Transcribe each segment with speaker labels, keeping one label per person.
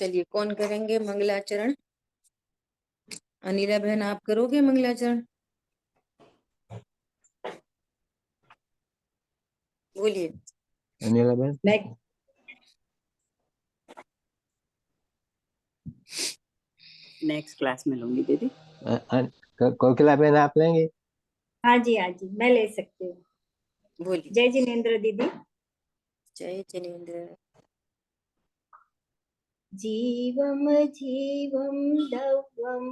Speaker 1: चलिए, कौन करेंगे मंगलाचरण? अनिला बहन, आप करोगे मंगलाचरण? बोलिए।
Speaker 2: अनिला बहन
Speaker 3: नेक्स्ट क्लास में लूंगी दीदी।
Speaker 2: कोकिला बहन आप लेंगे?
Speaker 4: हाँ जी मैं ले सकती हूँ।
Speaker 1: बोलिए।
Speaker 4: जय जिनेन्द्र दीदी।
Speaker 1: जय जिनेन्द्र।
Speaker 4: जीवम जीवम दवम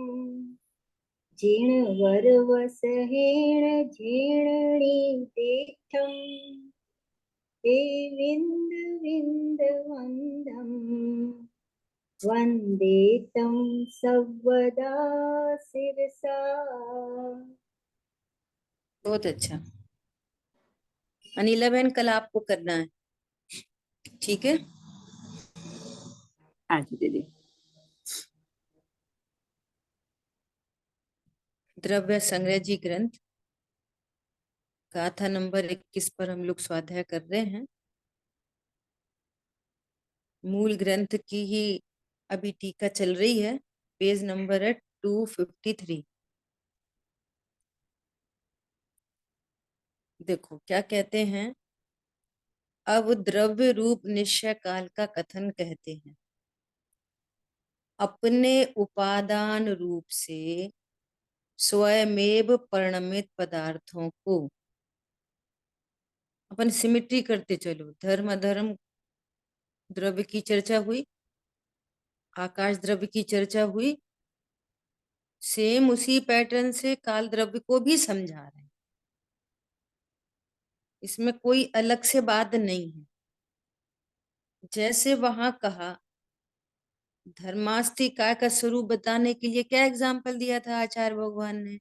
Speaker 4: जीर्णवरवसहेण जीर्णि तीर्थम ते विंद विंद वंदम वंदे तं सर्वदा शिरसा।
Speaker 1: बहुत अच्छा। अनिला बहन, कल आपको करना है, ठीक है?
Speaker 3: हाँ जी दीदी।
Speaker 1: द्रव्य संग्रह जी ग्रंथ गाथा नंबर 21 पर हम लोग स्वाध्याय कर रहे हैं। मूल ग्रंथ की ही अभी टीका चल रही है। पेज नंबर है 253। देखो क्या कहते हैं। अब द्रव्य रूप निश्चय काल का कथन कहते हैं। अपने उपादान रूप से स्वयमेव परिणमित पदार्थों को अपन सिमिट्री करते चलो। धर्म अधर्म द्रव्य की चर्चा हुई, आकाश द्रव्य की चर्चा हुई, सेम उसी पैटर्न से काल द्रव्य को भी समझा रहे हैं। इसमें कोई अलग से बात नहीं है। जैसे वहां कहा, धर्मास्तिका का स्वरूप बताने के लिए क्या एग्जाम्पल दिया था आचार्य भगवान ने?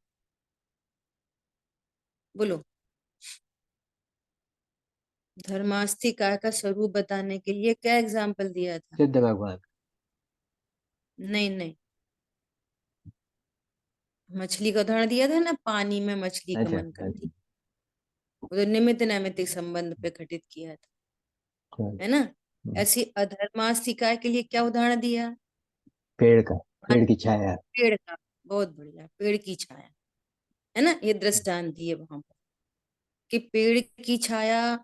Speaker 1: बोलो। धर्मास्तिका का स्वरूप बताने के लिए क्या एग्जाम्पल दिया था?
Speaker 2: सिद्ध भगवान।
Speaker 1: नहीं नहीं, मछली का उदाहरण दिया था ना, पानी में मछली
Speaker 2: अच्छा
Speaker 1: गमन करती, उधर निमित्त नैमित्तिक संबंध पे घटित किया था, है ना? ऐसी अधर्मास्तिका के लिए क्या उदाहरण दिया?
Speaker 2: पेड़ की छाया।
Speaker 1: पेड़ का। बहुत बढ़िया, पेड़ की छाया, है ना? ये दृष्टांत दिए वहां पर कि पेड़ की छाया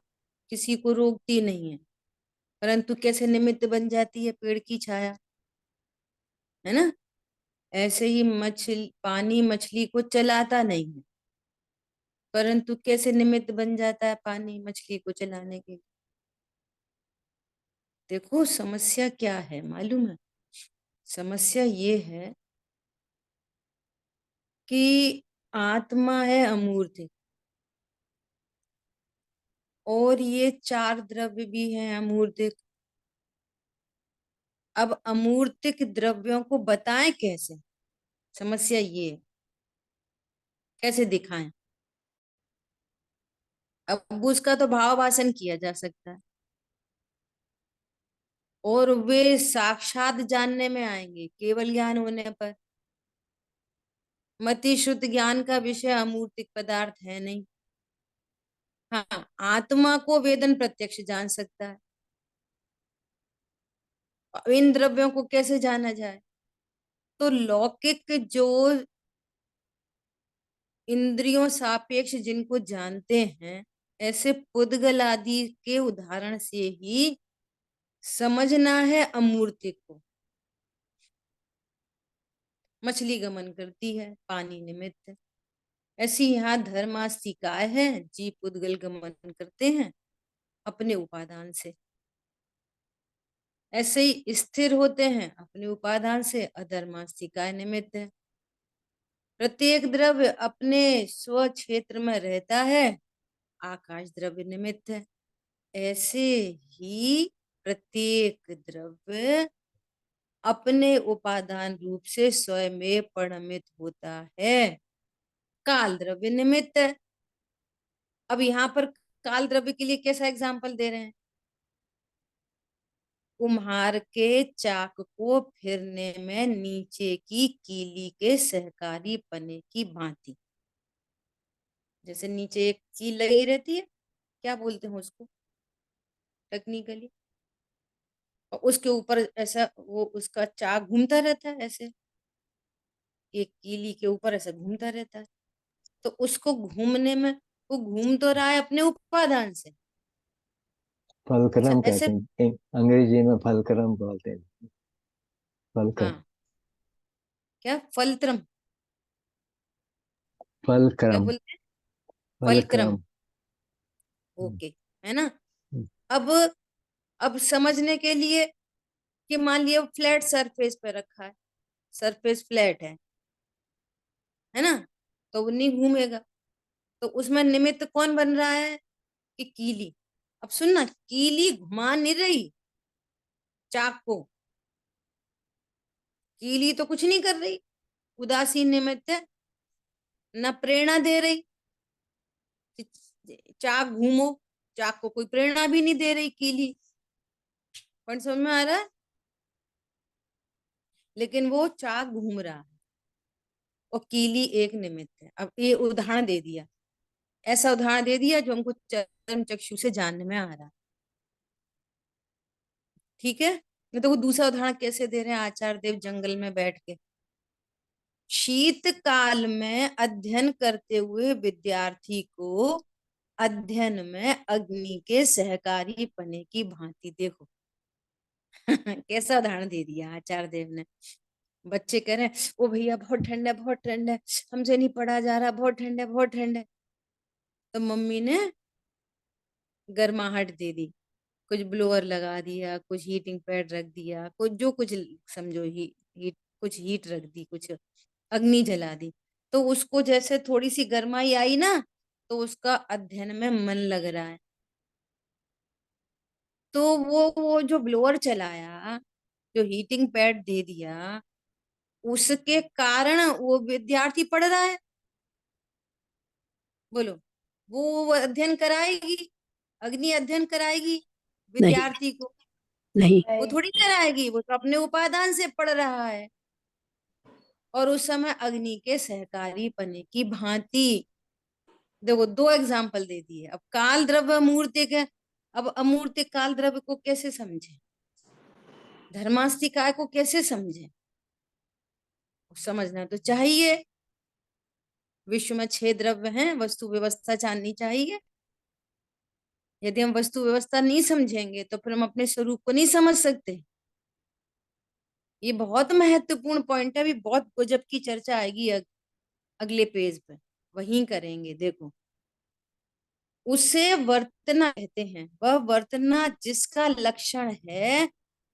Speaker 1: किसी को रोकती नहीं है, परंतु कैसे निमित्त बन जाती है पेड़ की छाया, है ना? ऐसे ही मछली, पानी मछली को चलाता नहीं है, परंतु कैसे निमित्त बन जाता है पानी मछली को चलाने के। देखो समस्या क्या है मालूम है? समस्या ये है कि आत्मा है अमूर्त, और ये चार द्रव्य भी हैं अमूर्तिक। अब अमूर्तिक द्रव्यों को बताएं कैसे? समस्या ये है, कैसे दिखाएं? अब उसका तो भाव भाषण किया जा सकता है, और वे साक्षात जानने में आएंगे केवल ज्ञान होने पर। मति शुद्ध ज्ञान का विषय अमूर्तिक पदार्थ है नहीं। हाँ, आत्मा को वेदन प्रत्यक्ष जान सकता है। इन द्रव्यों को कैसे जाना जाए? तो लौकिक जो इंद्रियों सापेक्ष जिनको जानते हैं, ऐसे पुद्गल आदि के उदाहरण से ही समझना है अमूर्तिक को। मछली गमन करती है, पानी निमित्त है। ऐसी यहाँ धर्मास्तिकाएं हैं, जीव पुद्गल गमन करते हैं अपने उपादान से। ऐसे ही स्थिर होते हैं अपने उपादान से, अधर्मास्तिकाएं निमित्त है। प्रत्येक द्रव्य अपने स्व क्षेत्र में रहता है, आकाश द्रव्य निमित्त है। ऐसे ही प्रत्येक द्रव्य अपने उपादान रूप से स्वयं में परिणमित होता है, काल द्रव्य निमित्त है। अब यहाँ पर काल द्रव्य के लिए कैसा एग्जाम्पल दे रहे हैं? कुम्हार के चाक को फिरने में नीचे की कीली के सहकारी पने की भांति। जैसे नीचे एक कील लगी रहती है, क्या बोलते हैं उसको टेक्निकली? और उसके ऊपर ऐसा वो उसका चाक घूमता रहता है, ऐसे एक कीली के ऊपर ऐसा घूमता रहता है। तो उसको घूमने में, वो घूम तो रहा है अपने उपादान से। अच्छा
Speaker 2: फलक्रम
Speaker 1: ऐसे,
Speaker 2: कहते हैं, अंग्रेजी में फलक्रम बोलते हैं। फलक्रम।
Speaker 1: हाँ, क्या फलत्रम, क्या
Speaker 2: फलक्रम।
Speaker 1: बोलते हैं? Fulcrum,
Speaker 2: fulcrum. हम्म,
Speaker 1: ओके, है ना।
Speaker 2: हम्म,
Speaker 1: अब अब समझने के लिए कि मान लिया फ्लैट सरफेस पे रखा है, सरफेस फ्लैट है ना, तो वो नहीं घूमेगा। तो उसमें निमित्त कौन बन रहा है कि कीली। अब सुनना, कीली घुमा नहीं रही चाक को, कीली तो कुछ नहीं कर रही, उदासीन निमित्त है, न प्रेरणा दे रही कि चाक घूमो, चाक को कोई प्रेरणा भी नहीं दे रही कीली। पॉइंट समझ में आ रहा है? लेकिन वो चाक घूम रहा है और कीली एक निमित्त है। अब ये उदाहरण दे दिया, ऐसा उदाहरण दे दिया जो हमको चरम चक्षु से जानने में आ रहा है। ठीक है, मैं तो वो दूसरा उदाहरण कैसे दे रहे हैं आचार्य देव जंगल में बैठ के। शीत काल में अध्ययन करते हुए विद्यार्थी को अध्ययन में अग्नि के सहकारी पने की भांति देखो। कैसा उदाहरण दे दिया आचार्य देव ने। बच्चे कह रहे हैं ओ भैया बहुत ठंड है, बहुत ठंड है, हमसे नहीं पढ़ा जा रहा, बहुत ठंड है, बहुत ठंड है। तो मम्मी ने गर्माहट दे दी, कुछ ब्लोअर लगा दिया, कुछ हीटिंग पैड रख दिया, कुछ जो कुछ समझो हीट, कुछ हीट रख दी, कुछ अग्नि जला दी। तो उसको जैसे थोड़ी सी गर्माई आई ना, तो उसका अध्ययन में मन लग रहा है। तो वो जो ब्लोअर चलाया, जो हीटिंग पैड दे दिया, उसके कारण वो विद्यार्थी पढ़ रहा है। बोलो, वो अध्ययन कराएगी, अग्नि अध्ययन कराएगी
Speaker 3: नहीं,
Speaker 1: विद्यार्थी को?
Speaker 3: नहीं,
Speaker 1: वो थोड़ी कराएगी, वो तो अपने उपादान से पढ़ रहा है। और उस समय अग्नि के सहकारी पने की भांति। देखो, दो एग्जाम्पल दे दिए। अब काल द्रव्य अमूर्तिक है, अब अमूर्तिक काल द्रव्य को कैसे समझे, धर्मास्तिकाय को कैसे समझे? समझना तो चाहिए। विश्व में 6 द्रव्य हैं, वस्तु व्यवस्था जाननी चाहिए। यदि हम वस्तु व्यवस्था नहीं समझेंगे तो फिर हम अपने स्वरूप को नहीं समझ सकते। ये बहुत महत्वपूर्ण पॉइंट है, अभी बहुत गजब की चर्चा आएगी अगले पेज पे, वहीं करेंगे। देखो, उसे वर्तना कहते हैं, वह वर्तना जिसका लक्षण है,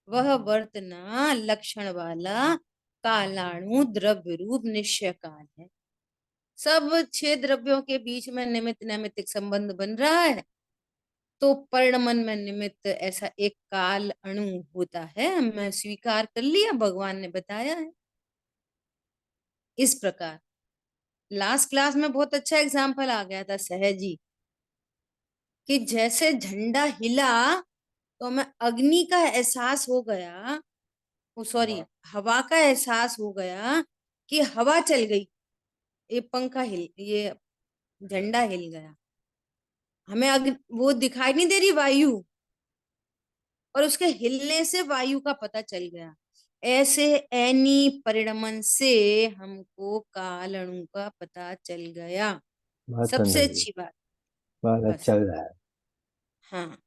Speaker 1: वह वर्तना लक्षण वाला कालाणु द्रव्य रूप निश्चय काल है। सब 6 द्रव्यों के बीच में निमित्त नैमित्तिक संबंध बन रहा है। तो परिणमन में निमित्त ऐसा एक काल अणु होता है, मैं स्वीकार कर लिया, भगवान ने बताया है। इस प्रकार लास्ट क्लास में बहुत अच्छा एग्जाम्पल आ गया था सहजी, कि जैसे झंडा हिला तो हमें अग्नि का एहसास हो गया, ओ सॉरी, हवा का एहसास हो गया कि हवा चल गई, ये पंखा हिल, ये झंडा हिल गया। हमें वो दिखाई नहीं दे रही वायु, और उसके हिलने से वायु का पता चल गया। ऐसे एनी परिणमन से हमको काल अणु का पता चल गया।
Speaker 2: बहुत
Speaker 1: सबसे
Speaker 2: सुंदर जी।
Speaker 1: अच्छी बात।
Speaker 2: बहुत अच्छा
Speaker 1: बस,
Speaker 2: लग रहा है।
Speaker 1: हाँ,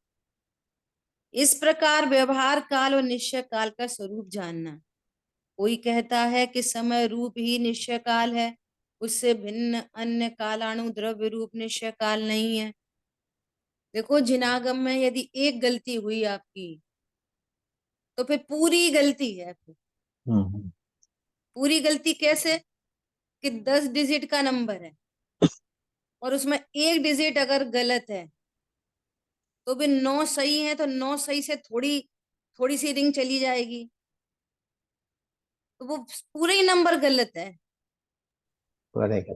Speaker 1: इस प्रकार व्यवहार काल और निश्चय काल का स्वरूप जानना। कोई कहता है कि समय रूप ही निश्चय काल है, उससे भिन्न अन्य कालाणु द्रव्य रूप निश्चय काल नहीं है। देखो, जिनागम में यदि एक गलती हुई आपकी, तो फिर पूरी गलती है। फिर
Speaker 2: हम्म।
Speaker 1: पूरी गलती कैसे, कि 10 डिजिट का नंबर है और उसमें एक डिजिट अगर गलत है, तो भी 9 सही है, तो 9 सही से थोड़ी थोड़ी सी रिंग चली जाएगी, तो वो पूरा ही नंबर गलत है।
Speaker 2: करेगा।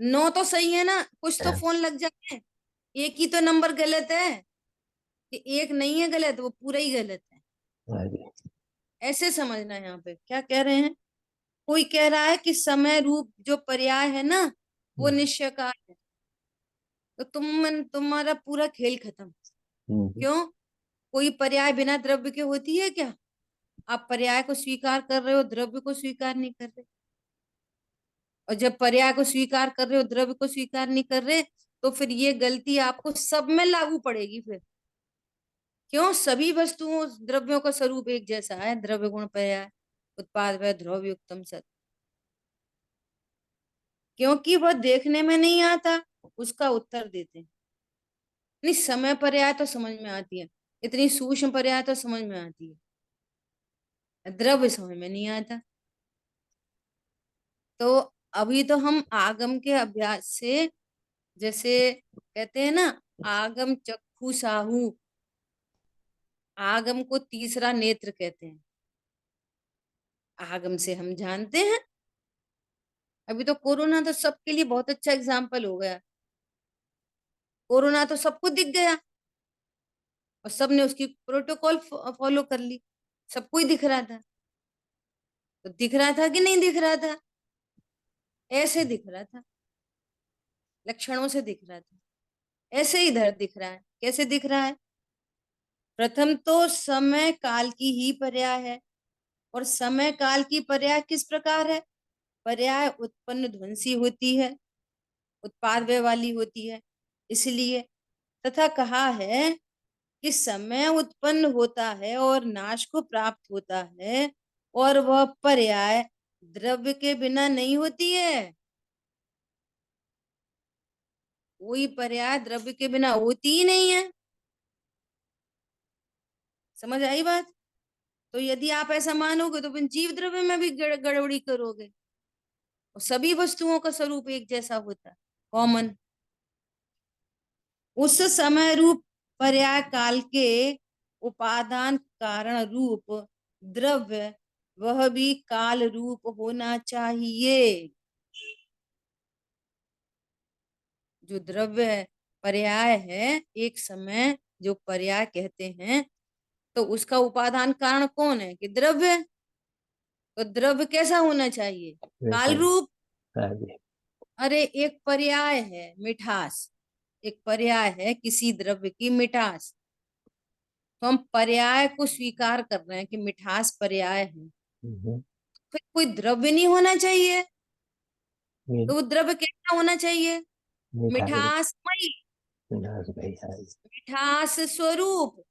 Speaker 1: 9 तो सही है ना, कुछ तो फोन लग जाए, एक ही तो नंबर गलत है, कि एक नहीं है गलत, वो पूरा ही गलत है।
Speaker 2: हाँ जी।
Speaker 1: ऐसे समझना है। यहाँ पे क्या कह रहे हैं, कोई कह रहा है कि समय रूप जो पर्याय है ना, वो
Speaker 2: हम्म,
Speaker 1: निश्चय काल है, तो तुम्हारा पूरा खेल खत्म।
Speaker 2: हम्म,
Speaker 1: क्यों? कोई पर्याय बिना द्रव्य के होती है क्या? आप पर्याय को स्वीकार कर रहे हो, द्रव्य को स्वीकार नहीं कर रहे। और जब पर्याय को स्वीकार कर रहे हो, द्रव्य को स्वीकार नहीं कर रहे, तो फिर ये गलती आपको सब में लागू पड़ेगी फिर। क्यों? सभी वस्तुओं द्रव्यों का स्वरूप एक जैसा है, द्रव्य गुण पर्याय उत्पाद वह ध्रुव युक्तम सत। क्योंकि वह देखने में नहीं आता, उसका उत्तर देते हैं। नहीं, समय पर्याय तो समझ में आती है, इतनी सूक्ष्म पर्याय तो समझ में आती है, द्रव्य समझ में नहीं आता। तो अभी तो हम आगम के अभ्यास से, जैसे कहते हैं ना, आगम चक्षु साहू, आगम को तीसरा नेत्र कहते हैं। आगम से हम जानते हैं। अभी तो कोरोना तो सबके लिए बहुत अच्छा एग्जाम्पल हो गया। कोरोना तो सबको दिख गया और सबने उसकी प्रोटोकॉल फॉलो कर ली, सबको ही दिख रहा था। तो दिख रहा था कि नहीं दिख रहा था? ऐसे दिख रहा था, लक्षणों से दिख रहा था। ऐसे इधर दिख रहा है। कैसे दिख रहा है? प्रथम तो समय काल की ही पर्याय है। और समय काल की पर्याय किस प्रकार है? पर्याय उत्पन्न ध्वंसी होती है, उत्पाद व्यय वाली होती है, इसलिए। तथा कहा है कि समय उत्पन्न होता है और नाश को प्राप्त होता है, और वह पर्याय द्रव्य के बिना नहीं होती है। कोई पर्याय द्रव्य के बिना होती ही नहीं है। समझ आई बात? तो यदि आप ऐसा मानोगे तो फिर जीव द्रव्य में भी गड़बड़ी करोगे। और सभी वस्तुओं का स्वरूप एक जैसा होता है, कॉमन। उस समय रूप पर्याय काल के उपादान कारण रूप द्रव्य, वह भी काल रूप होना चाहिए। जो द्रव्य है, पर्याय है, एक समय जो पर्याय कहते हैं, तो उसका उपादान कारण कौन है? कि द्रव्य। तो द्रव्य कैसा होना चाहिए?
Speaker 2: वैसा
Speaker 1: काल
Speaker 2: ही।
Speaker 1: रूप।
Speaker 2: हाँ जी।
Speaker 1: अरे एक पर्याय है मिठास, एक पर्याय है किसी द्रव्य की मिठास, तो हम पर्याय को स्वीकार कर रहे हैं कि मिठास पर्याय है।
Speaker 2: हम्म,
Speaker 1: फिर कोई द्रव्य नहीं होना चाहिए,
Speaker 2: मी-
Speaker 1: तो वो द्रव्य कैसा होना चाहिए?
Speaker 2: मिठाई।
Speaker 1: मिठासमयी,
Speaker 2: मिठास भाई, हाँ जी।
Speaker 1: मिठास स्वरूप।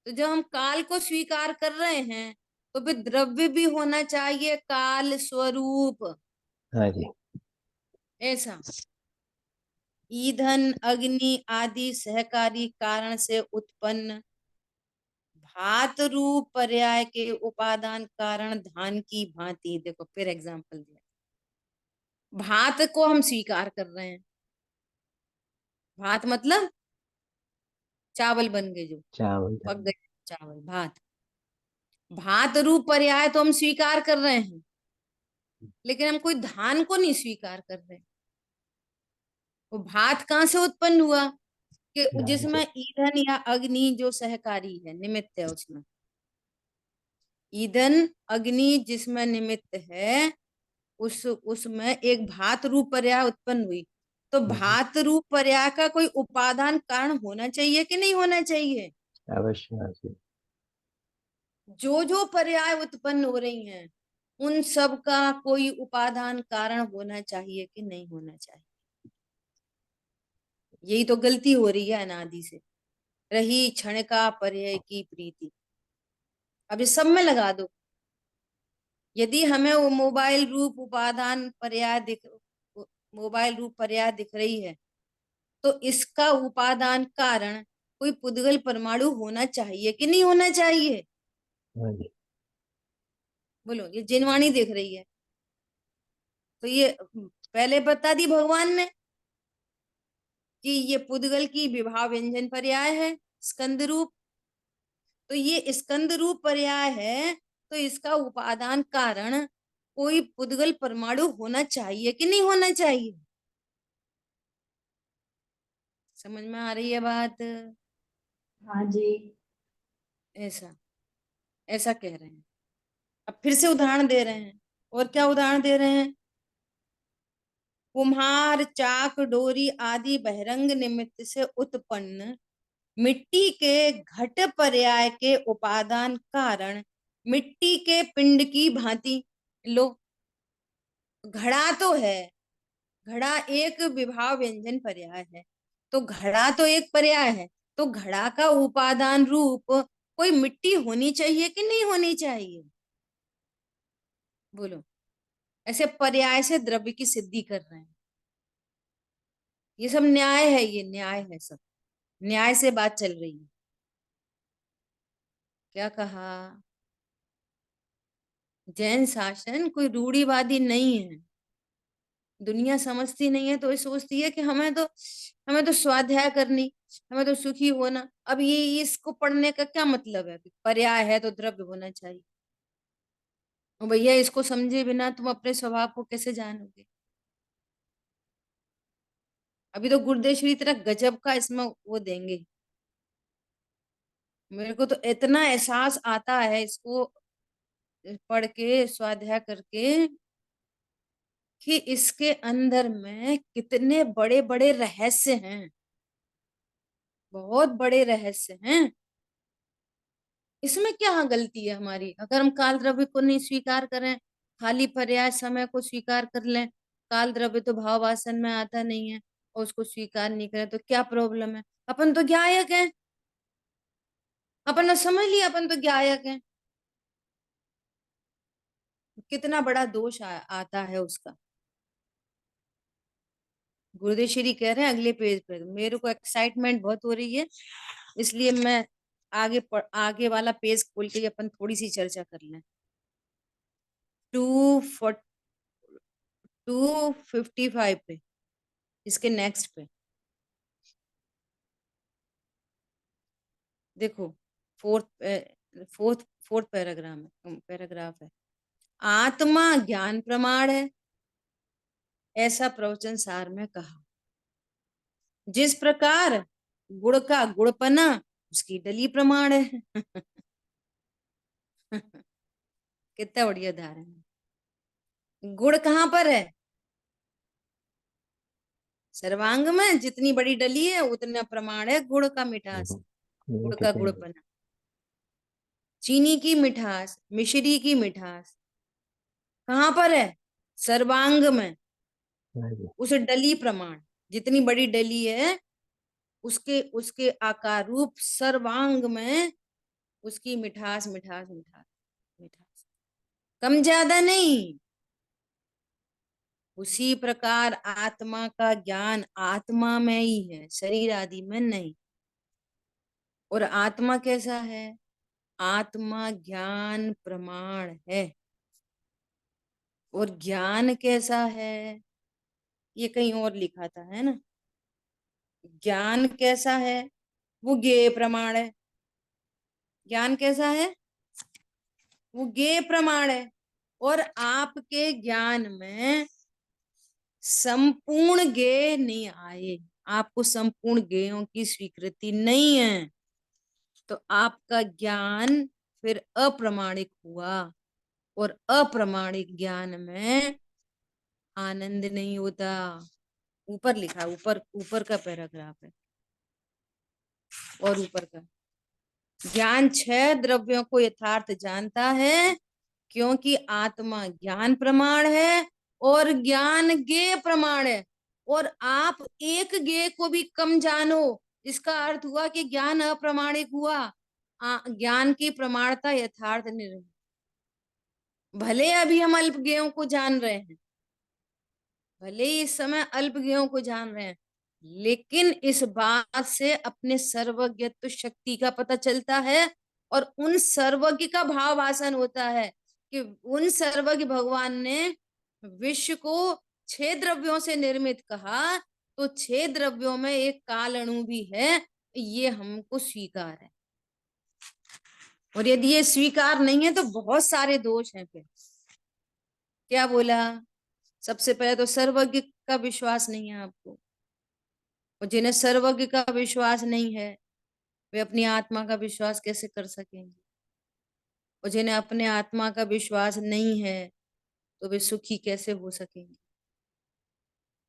Speaker 1: तो जब हम काल को स्वीकार कर रहे हैं, तो फिर द्रव्य भी होना चाहिए काल स्वरूप।
Speaker 2: हाँ जी।
Speaker 1: ऐसा ईंधन अग्नि आदि सहकारी कारण से उत्पन्न भात रूप पर्याय के उपादान कारण धान की भांति। देखो फिर एग्जाम्पल दिया, भात को हम स्वीकार कर रहे हैं। भात मतलब चावल बन गए, जो
Speaker 2: चावल था।
Speaker 1: पक गए चावल, भात। भात रूप पर्याय तो हम स्वीकार कर रहे हैं, लेकिन हम कोई धान को नहीं स्वीकार कर रहे। वो भात कहाँ से उत्पन्न हुआ? कि
Speaker 2: धान
Speaker 1: जिसमें
Speaker 2: से।
Speaker 1: ईंधन या अग्नि जो सहकारी है, निमित्त है, उसमें ईंधन अग्नि जिसमें निमित्त है, उसमें एक भात रूप पर्याय उत्पन्न हुई। तो
Speaker 2: हम्म,
Speaker 1: भात रूप पर्याय का कोई उपादान कारण होना चाहिए कि नहीं होना चाहिए?
Speaker 2: अवश्य। हाँ जी।
Speaker 1: जो जो पर्याय उत्पन्न हो रही हैं, उन सब का कोई उपादान कारण होना चाहिए कि नहीं होना चाहिए? यही तो गलती हो रही है अनादि से। रही क्षण का पर्याय की प्रीति। अब इस सब में लगा दो। यदि हमें वो मोबाइल रूप उपादान पर्याय दिख, मोबाइल रूप पर्याय दिख रही है, तो इसका उपादान कारण कोई पुद्गल परमाणु होना चाहिए कि नहीं होना चाहिए?
Speaker 2: हाँ जी।
Speaker 1: बोलो, ये जिनवाणी दिख रही है, तो ये पहले बता दी भगवान ने कि ये पुद्गल की विभा व्यंजन पर्याय है, स्कंद रूप। तो ये स्कंद रूप पर्याय है, तो इसका उपादान कारण कोई पुद्गल परमाणु होना चाहिए कि नहीं होना चाहिए? समझ में आ रही है बात?
Speaker 4: हाँ जी।
Speaker 1: ऐसा ऐसा कह रहे हैं। अब फिर से उदाहरण दे रहे हैं। और क्या उदाहरण दे रहे हैं? कुम्हार चाक डोरी आदि बहिरंग निमित्त से उत्पन्न मिट्टी के घट पर्याय के उपादान कारण मिट्टी के पिंड की भांति। लो, घड़ा तो है, घड़ा एक विभाव व्यंजन पर्याय है, तो घड़ा तो एक पर्याय है, तो घड़ा का उपादान रूप कोई मिट्टी होनी चाहिए कि नहीं होनी चाहिए? बोलो। ऐसे पर्याय से द्रव्य की सिद्धि कर रहे हैं। ये सब न्याय है, ये न्याय है, सब न्याय से बात चल रही है। क्या कहा? जैन शासन कोई रूढ़िवादी नहीं है। दुनिया समझती नहीं है तो ये सोचती है कि हमें तो स्वाध्याय करनी, हमें तो सुखी होना। अब ये इसको पढ़ने का क्या मतलब है? पर्याय है तो द्रव्य होना चाहिए। और भैया इसको समझे बिना तुम अपने स्वभाव को कैसे जानोगे? अभी तो गुरुदेव श्री तरह गजब का इसमें वो देंगे। मेरे को तो इतना एहसास आता है इसको पढ़ के, स्वाध्याय करके, कि इसके अंदर में कितने बड़े बड़े रहस्य हैं, बहुत बड़े रहस्य हैं। इसमें क्या गलती है हमारी? अगर हम काल द्रव्य को नहीं स्वीकार करें, खाली पर्याय समय को स्वीकार कर लें, काल द्रव्य तो भाव वासन में आता नहीं है और उसको स्वीकार नहीं करें, तो क्या प्रॉब्लम है? अपन तो ज्ञायक हैं, अपन ने समझ लिया अपन तो ज्ञायक हैं। कितना बड़ा दोष आता है उसका। गुरुदेव श्री कह रहे हैं अगले पेज पे, मेरे को एक्साइटमेंट बहुत हो रही है, इसलिए मैं आगे वाला पेज खोल के अपन थोड़ी सी चर्चा कर लें। 255 पे, इसके नेक्स्ट पे देखो, फोर्थ फोर्थ फोर्थ पैराग्राफ है। आत्मा ज्ञान प्रमाण है, ऐसा प्रवचन सार में कहा। जिस प्रकार गुड़ का गुड़पना उसकी डली प्रमाण है। कितना बढ़िया उदाहरण है। गुड़ कहाँ पर है? सर्वांग में। जितनी बड़ी डली है उतना प्रमाण है गुड़ का मिठास,
Speaker 2: ये
Speaker 1: गुड़ का
Speaker 2: कितने
Speaker 1: गुड़पना। चीनी की मिठास, मिश्री की मिठास कहाँ पर है? सर्वांग में। उस डली प्रमाण, जितनी बड़ी डली है उसके उसके आकार रूप सर्वांग में उसकी मिठास मिठास मिठास मिठास, कम ज्यादा नहीं। उसी प्रकार आत्मा का ज्ञान आत्मा में ही है, शरीर आदि में नहीं। और आत्मा कैसा है? आत्मा ज्ञान प्रमाण है। और ज्ञान कैसा है? ये कहीं और लिखा था, है ना? ज्ञान कैसा है? वो ज्ञेय प्रमाण है। ज्ञान कैसा है? वो ज्ञेय प्रमाण है। और आपके ज्ञान में संपूर्ण ज्ञेय नहीं आए, आपको संपूर्ण ज्ञेयों की स्वीकृति नहीं है, तो आपका ज्ञान फिर अप्रमाणिक हुआ। और अप्रमाणिक ज्ञान में आनंद नहीं होता। ऊपर लिखा, ऊपर ऊपर का पैराग्राफ है, और ऊपर का। ज्ञान 6 द्रव्यों को यथार्थ जानता है, क्योंकि आत्मा ज्ञान प्रमाण है और ज्ञान ज्ञेय प्रमाण है। और आप एक ज्ञेय को भी कम जानो, इसका अर्थ हुआ कि ज्ञान अप्रमाणिक हुआ। ज्ञान की प्रमाणता यथार्थ नहीं रही। भले अभी हम अल्प ज्ञेयों को जान रहे हैं, भले ही इस समय अल्प ज्ञेयों को जान रहे हैं, लेकिन इस बात से अपने सर्वज्ञत्व शक्ति का पता चलता है। और उन सर्वज्ञ का भाव आसन होता है कि उन सर्वज्ञ भगवान ने विश्व को 6 द्रव्यों से निर्मित कहा, तो 6 द्रव्यों में एक काल अणु भी है, ये हमको स्वीकार है। और यदि ये स्वीकार नहीं है तो बहुत सारे दोष हैं। फिर क्या बोला? सबसे पहले तो सर्वज्ञ का विश्वास नहीं है आपको, और जिन्हें सर्वज्ञ का विश्वास नहीं है वे अपनी आत्मा का विश्वास कैसे कर सकेंगे? और जिन्हें अपने आत्मा का विश्वास नहीं है तो वे सुखी कैसे हो सकेंगे?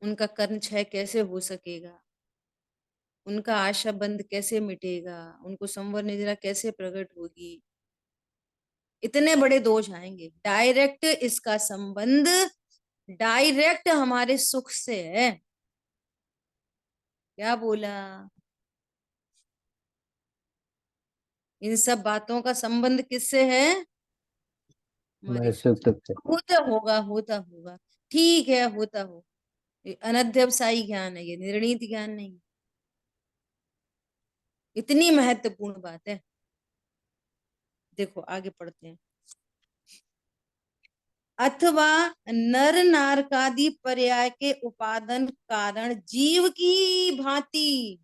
Speaker 1: उनका कर्म क्षय कैसे हो सकेगा? उनका आशा बंध कैसे मिटेगा, उनको संवर निद्रा कैसे प्रकट होगी, इतने बड़े दोष आएंगे। डायरेक्ट इसका संबंध डायरेक्ट हमारे सुख से है। क्या बोला? इन सब बातों का संबंध किससे है? हमारे
Speaker 2: हमारे
Speaker 1: सुख
Speaker 2: सुख दुख से।
Speaker 1: से। होता होगा, होता होगा, ठीक है, होता हो। ये अनध्यवसायी ज्ञान है, ये निर्णीत ज्ञान नहीं। इतनी महत्वपूर्ण बात है। देखो आगे पढ़ते हैं। अथवा नर नारकादि पर्याय के उपादान कारण जीव की भांति।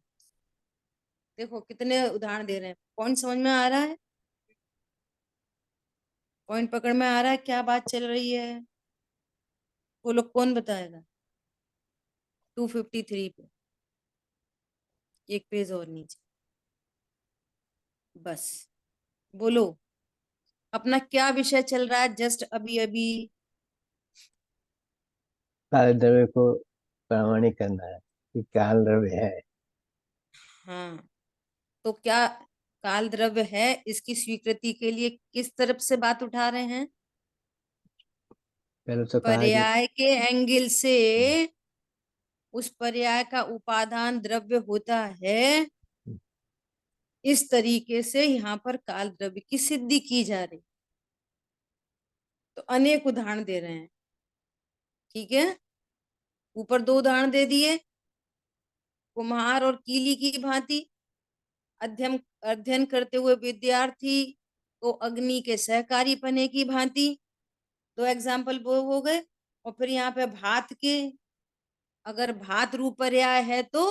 Speaker 1: देखो कितने उदाहरण दे रहे हैं। पॉइंट समझ में आ रहा है? पॉइंट पकड़ में आ रहा है? क्या बात चल रही है वो लोग कौन बताएगा? 253 पे, एक पेज और नीचे। बस बोलो, अपना क्या विषय चल रहा है जस्ट अभी अभी?
Speaker 2: काल द्रव्य को प्रामाणिक करना है कि काल द्रव्य है।
Speaker 1: हाँ, तो क्या काल द्रव्य है, इसकी स्वीकृति के लिए किस तरफ से बात उठा रहे हैं?
Speaker 2: पहले तो कहा कि
Speaker 1: पर्याय के एंगल से। उस पर्याय का उपादान द्रव्य होता है, इस तरीके से यहाँ पर काल द्रव्य की सिद्धि की जा रही। तो अनेक उदाहरण दे रहे हैं, ठीक है। ऊपर 2 उदाहरण दे दिए, कुम्हार और कीली की भांति। अध्ययन अध्ययन करते हुए विद्यार्थी को अग्नि के सहकारी पने की भांति। 2 एग्जाम्पल वो हो गए। और फिर यहाँ पे भात के, अगर भात रूप पर्याय है तो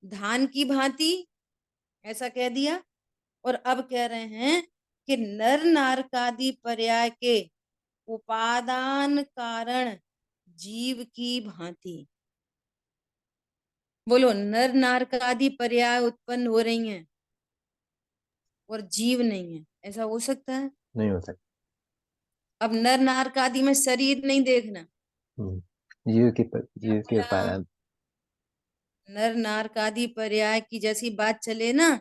Speaker 1: धान की भांति, ऐसा कह दिया। और अब कह रहे हैं कि नर नारकादि पर्याय के उपादान कारण जीव की भांति। बोलो, नर नारकादि पर्याय उत्पन्न हो रही हैं और जीव नहीं है, ऐसा हो सकता है?
Speaker 2: नहीं हो सकता।
Speaker 1: अब नर नारकादि में शरीर नहीं देखना। क्या
Speaker 2: जीव के
Speaker 1: बोला?
Speaker 2: उपादान।
Speaker 1: नर नारकादि पर्याय की जैसी बात चले ना,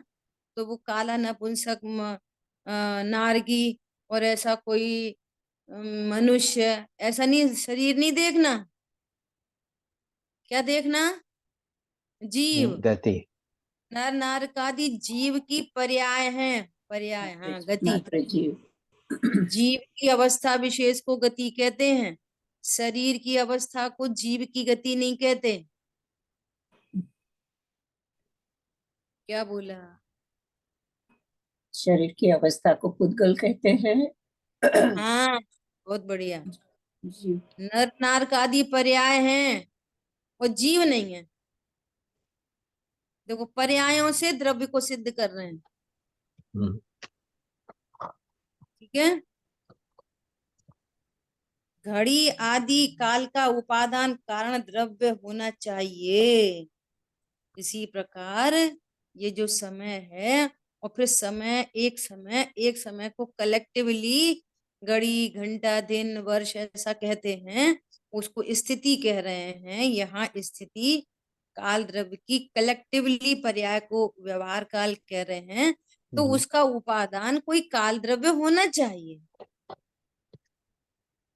Speaker 1: तो वो काला नपुंसक नारगी और ऐसा कोई मनुष्य, ऐसा नहीं, शरीर नहीं देखना। क्या देखना? जीव।
Speaker 2: गति।
Speaker 1: नर नारकादि जीव की पर्याय हैं। पर्याय, हाँ, गति।
Speaker 3: मात्र जीव।
Speaker 1: जीव की अवस्था विशेष को गति कहते हैं, शरीर की अवस्था को जीव की गति नहीं कहते। क्या बोला?
Speaker 3: शरीर की अवस्था को पुद्गल कहते हैं।
Speaker 1: हाँ, बहुत बढ़िया।
Speaker 3: जीव।
Speaker 1: नर नारकादि पर्याय हैं और जीव नहीं है। देखो, पर्यायों से द्रव्य को सिद्ध कर रहे हैं,
Speaker 2: हम्म,
Speaker 1: ठीक है। घड़ी आदि काल का उपादान कारण द्रव्य होना चाहिए। इसी प्रकार ये जो समय है, और फिर एक समय को कलेक्टिवली घड़ी, घंटा, दिन, वर्ष ऐसा कहते हैं, उसको स्थिति कह रहे हैं। यहाँ स्थिति काल द्रव्य की कलेक्टिवली पर्याय को व्यवहार काल कह रहे हैं। तो उसका उपादान कोई काल द्रव्य होना चाहिए,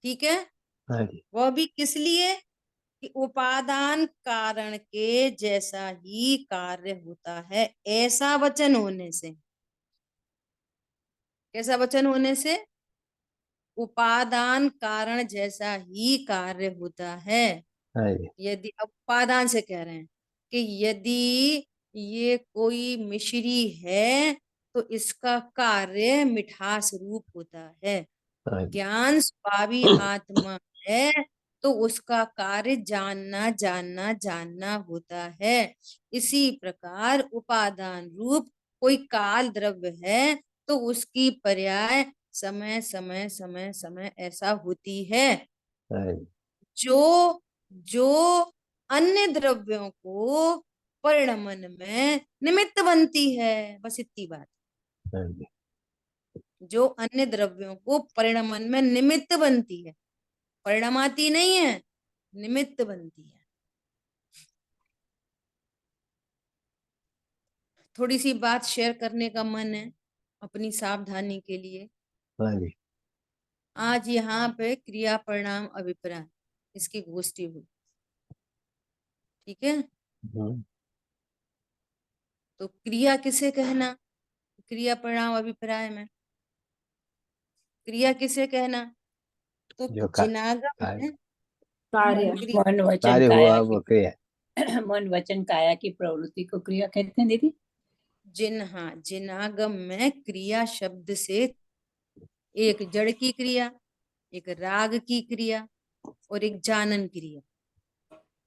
Speaker 1: ठीक है।
Speaker 2: हाँ जी।
Speaker 1: वह भी किस लिए? कि उपादान कारण के जैसा ही कार्य होता है, ऐसा वचन होने से। कैसा वचन होने से? उपादान कारण जैसा ही कार्य होता है।
Speaker 2: हाँ जी।
Speaker 1: यदि, अब उपादान से कह रहे हैं कि यदि ये कोई मिश्री है तो इसका कार्य मिठास रूप होता है।
Speaker 2: हाँ जी।
Speaker 1: ज्ञान स्वाभावी आत्मा है तो उसका कार्य जानना जानना जानना होता है। इसी प्रकार उपादान रूप कोई काल द्रव्य है तो उसकी पर्याय समय समय समय समय ऐसा होती है,
Speaker 2: हाँ जी।
Speaker 1: जो जो अन्य द्रव्यों को परिणमन में निमित्त बनती है। बस इतनी बात।
Speaker 2: हाँ जी।
Speaker 1: जो अन्य द्रव्यों को परिणमन में निमित्त बनती है, परिणमाती नहीं है, निमित्त बनती है। थोड़ी सी बात शेयर करने का मन है अपनी सावधानी के लिए।
Speaker 2: हाँ जी।
Speaker 1: आज यहाँ पे क्रिया परिणाम अभिप्राय इसकी गोष्ठी हुई, ठीक है।
Speaker 2: हम्म,
Speaker 1: तो क्रिया किसे कहना, क्रिया परिणाम अभिप्राय में क्रिया किसे कहना, तो
Speaker 2: जो
Speaker 1: जिनागम
Speaker 2: कार्य
Speaker 1: में
Speaker 4: कार्य।
Speaker 3: मन वचन
Speaker 2: कार्य हुआ
Speaker 3: काया
Speaker 2: वो
Speaker 3: की
Speaker 2: क्रिया।
Speaker 3: मन वचन काया की प्रवृत्ति को क्रिया कहते हैं दीदी।
Speaker 1: जिनागम में क्रिया शब्द से एक जड़ की क्रिया, एक राग की क्रिया और एक जानन क्रिया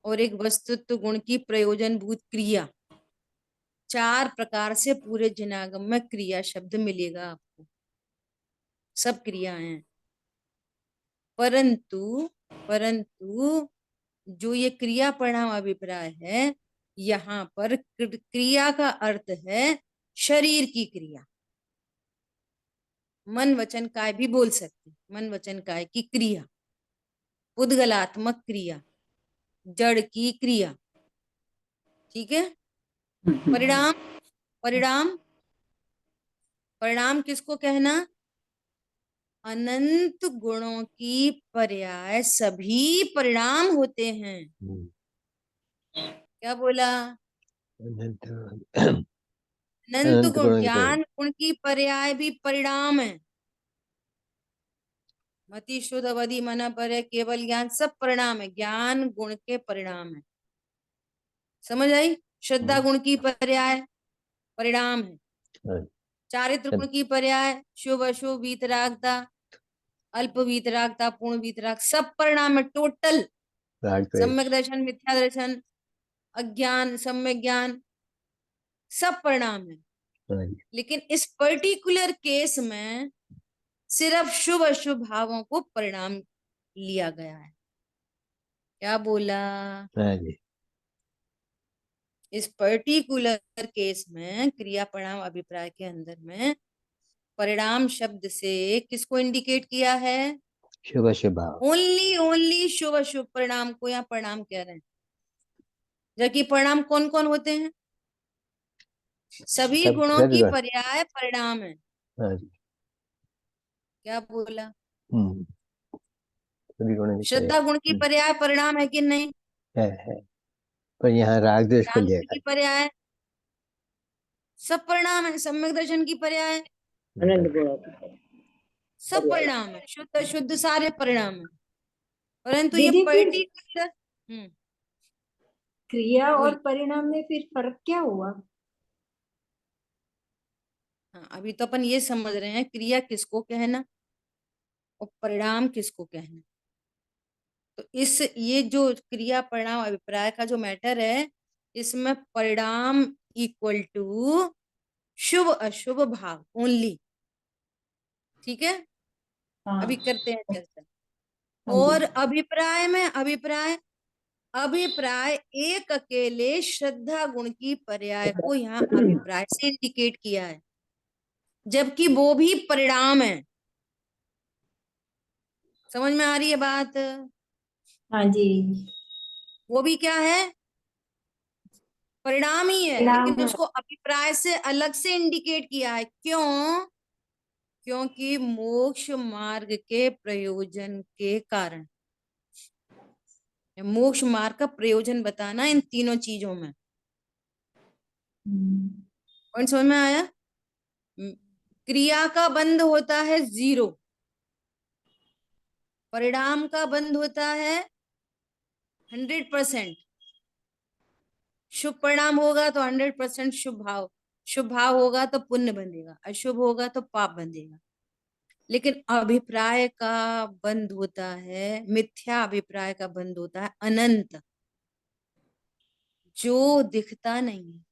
Speaker 1: और एक वस्तुत्व गुण की प्रयोजनभूत क्रिया, 4 प्रकार से पूरे जिनागम में क्रिया शब्द मिलेगा आपको। सब क्रियाएं हैं, परंतु परंतु जो ये क्रिया परिणाम अभिप्राय है, यहाँ पर क्रिया का अर्थ है शरीर की क्रिया। मन वचन काय भी बोल सकते, मन वचन काय की क्रिया, उद्गलात्मक क्रिया, जड़ की क्रिया, ठीक है। परिणाम, परिणाम परिणाम किसको कहना, अनंत गुणों की पर्याय सभी परिणाम होते हैं।
Speaker 2: हम्म,
Speaker 1: क्या बोला,
Speaker 2: अनंत
Speaker 1: अनंत
Speaker 2: अनंत
Speaker 1: गुण,
Speaker 2: गुणों की
Speaker 1: ज्ञान गुण की पर्याय भी परिणाम है। मति शुद्ध अवधि मना पर है, केवल ज्ञान, सब परिणाम है, ज्ञान गुण के परिणाम है। समझ आई, श्रद्धा गुण की पर्याय परिणाम है,
Speaker 2: हाँ,
Speaker 1: चारित्र गुण की पर्याय शुभ अशुभ वीतरागता, अल्प वीतरागता, पूर्ण वीतराग, सब परिणाम है टोटल।
Speaker 2: राग द्वेष।
Speaker 1: सम्यक दर्शन, मिथ्या दर्शन, अज्ञान, सम्यक ज्ञान, सब परिणाम है।
Speaker 2: हाँ जी।
Speaker 1: लेकिन इस पर्टिकुलर केस में सिर्फ शुभ अशुभ भावों को परिणाम लिया गया है। क्या बोला,
Speaker 2: हाँ जी।
Speaker 1: इस पर्टिकुलर केस में क्रिया परिणाम अभिप्राय के अंदर में परिणाम शब्द से किसको इंडिकेट किया है,
Speaker 2: शुभ शुभ भाव।
Speaker 1: ओनली ओनली शुभ अशुभ परिणाम को यहाँ परिणाम कह रहे हैं। जबकि परिणाम कौन कौन होते हैं, सभी
Speaker 2: सब
Speaker 1: गुणों
Speaker 2: सभी
Speaker 1: की
Speaker 2: गुण।
Speaker 1: पर्याय परिणाम है।
Speaker 2: हाँ जी।
Speaker 1: क्या बोला,
Speaker 2: हम्म, सभी गुणों की
Speaker 1: श्रद्धा गुण की पर्याय परिणाम है कि नहीं,
Speaker 2: है। पर यहाँ राग द्वेष को
Speaker 1: ज्ञान
Speaker 2: लिया
Speaker 1: गुण की
Speaker 2: गया।
Speaker 1: पर्याय, सब परिणाम है, सम्यक दर्शन की पर्याय
Speaker 3: अनंत गुणों की
Speaker 1: सब
Speaker 3: पर्याय।
Speaker 1: परिणाम है, शुद्ध अशुद्ध सारे परिणाम है। परंतु ये
Speaker 4: दीदी फिर
Speaker 1: पर्टिकुलर,
Speaker 4: क्रिया और
Speaker 1: बोलिए।
Speaker 4: परिणाम में फिर फर्क क्या हुआ?
Speaker 1: हाँ, अभी तो अपन ये समझ रहे हैं क्रिया किसको कहना और परिणाम किसको कहना। तो इस ये जो क्रिया परिणाम अभिप्राय का जो मैटर है, इसमें परिणाम इक्वल टू शुभ अशुभ भाव ओनली, ठीक है।
Speaker 4: हाँ।
Speaker 1: अभी करते हैं चर्चा।
Speaker 4: हाँ जी।
Speaker 1: और अभिप्राय में अभिप्राय, अभिप्राय एक अकेले श्रद्धा गुण की पर्याय को यहाँ अभिप्राय से इंडिकेट किया है, जबकि वो भी परिणाम है। समझ में आ रही है बात,
Speaker 4: हाँ जी।
Speaker 1: वो भी क्या है, परिणाम ही है,
Speaker 4: परिणाम
Speaker 1: लेकिन
Speaker 4: है।
Speaker 1: उसको अभिप्राय से अलग से इंडिकेट किया है। क्यों, क्योंकि मोक्ष मार्ग के प्रयोजन के कारण, मोक्ष मार्ग का प्रयोजन बताना इन तीनों चीजों में।
Speaker 4: हम्म,
Speaker 1: पॉइंट समझ में आया, क्रिया का बंध होता है 0, परिणाम का बंध होता है 100%। शुभ परिणाम होगा तो 100% शुभ भाव, शुभ भाव होगा तो पुण्य बंधेगा, अशुभ होगा तो पाप बंधेगा। लेकिन अभिप्राय का बंध होता है, मिथ्या अभिप्राय का बंध होता है अनंत, जो दिखता नहीं है।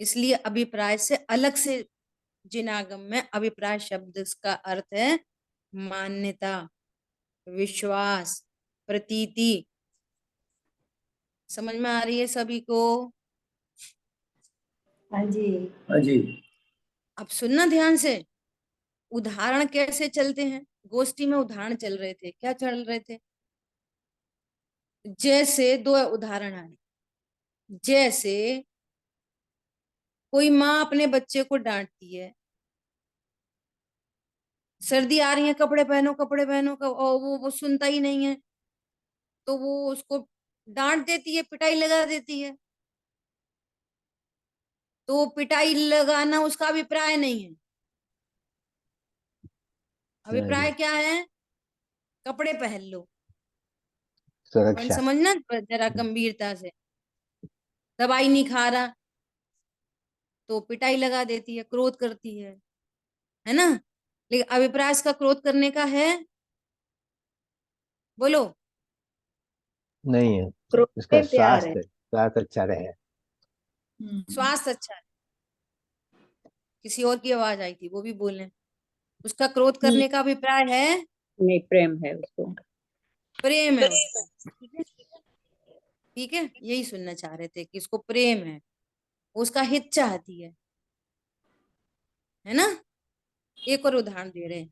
Speaker 1: इसलिए अभिप्राय से अलग से जिनागम में अभिप्राय शब्द का अर्थ है मान्यता, विश्वास, प्रतीति। समझ में आ रही है सभी को,
Speaker 4: हाँ जी।
Speaker 3: हाँ जी।
Speaker 1: अब सुनना ध्यान से। उदाहरण कैसे चलते हैं, गोष्ठी में उदाहरण चल रहे थे, क्या चल रहे थे, जैसे 2 उदाहरण आए। जैसे कोई माँ अपने बच्चे को डांटती है, सर्दी आ रही है कपड़े पहनो का, और वो सुनता ही नहीं है, तो वो उसको डांट देती है, पिटाई लगा देती है। तो पिटाई लगाना उसका अभिप्राय नहीं है।
Speaker 2: हाँ
Speaker 1: अभिप्राय
Speaker 2: जी,
Speaker 1: क्या है? कपड़े पहन लो। पॉइंट
Speaker 2: सुरक्षा।
Speaker 1: समझना जरा गंभीरता से। दवाई नहीं खा रहा तो पिटाई लगा देती है, क्रोध करती है ना? लेकिन अभिप्राय इसका क्रोध करने का है? बोलो।
Speaker 2: नहीं है,
Speaker 4: क्रोध
Speaker 2: इसका
Speaker 4: पे प्यार है।
Speaker 2: स्वास्थ्य अच्छा रहे।
Speaker 1: स्वास्थ्य अच्छा है। किसी और की आवाज आई थी, वो भी बोले। उसका क्रोध करने का अभिप्राय है?
Speaker 3: नहीं, प्रेम है उसको।
Speaker 1: प्रेम है उसको। ठीक है, ठीक है, यही सुनना चाह रहे थे कि इसको प्रेम है, उसका हित चाहती है ना? एक और उदाहरण दे रहे हैं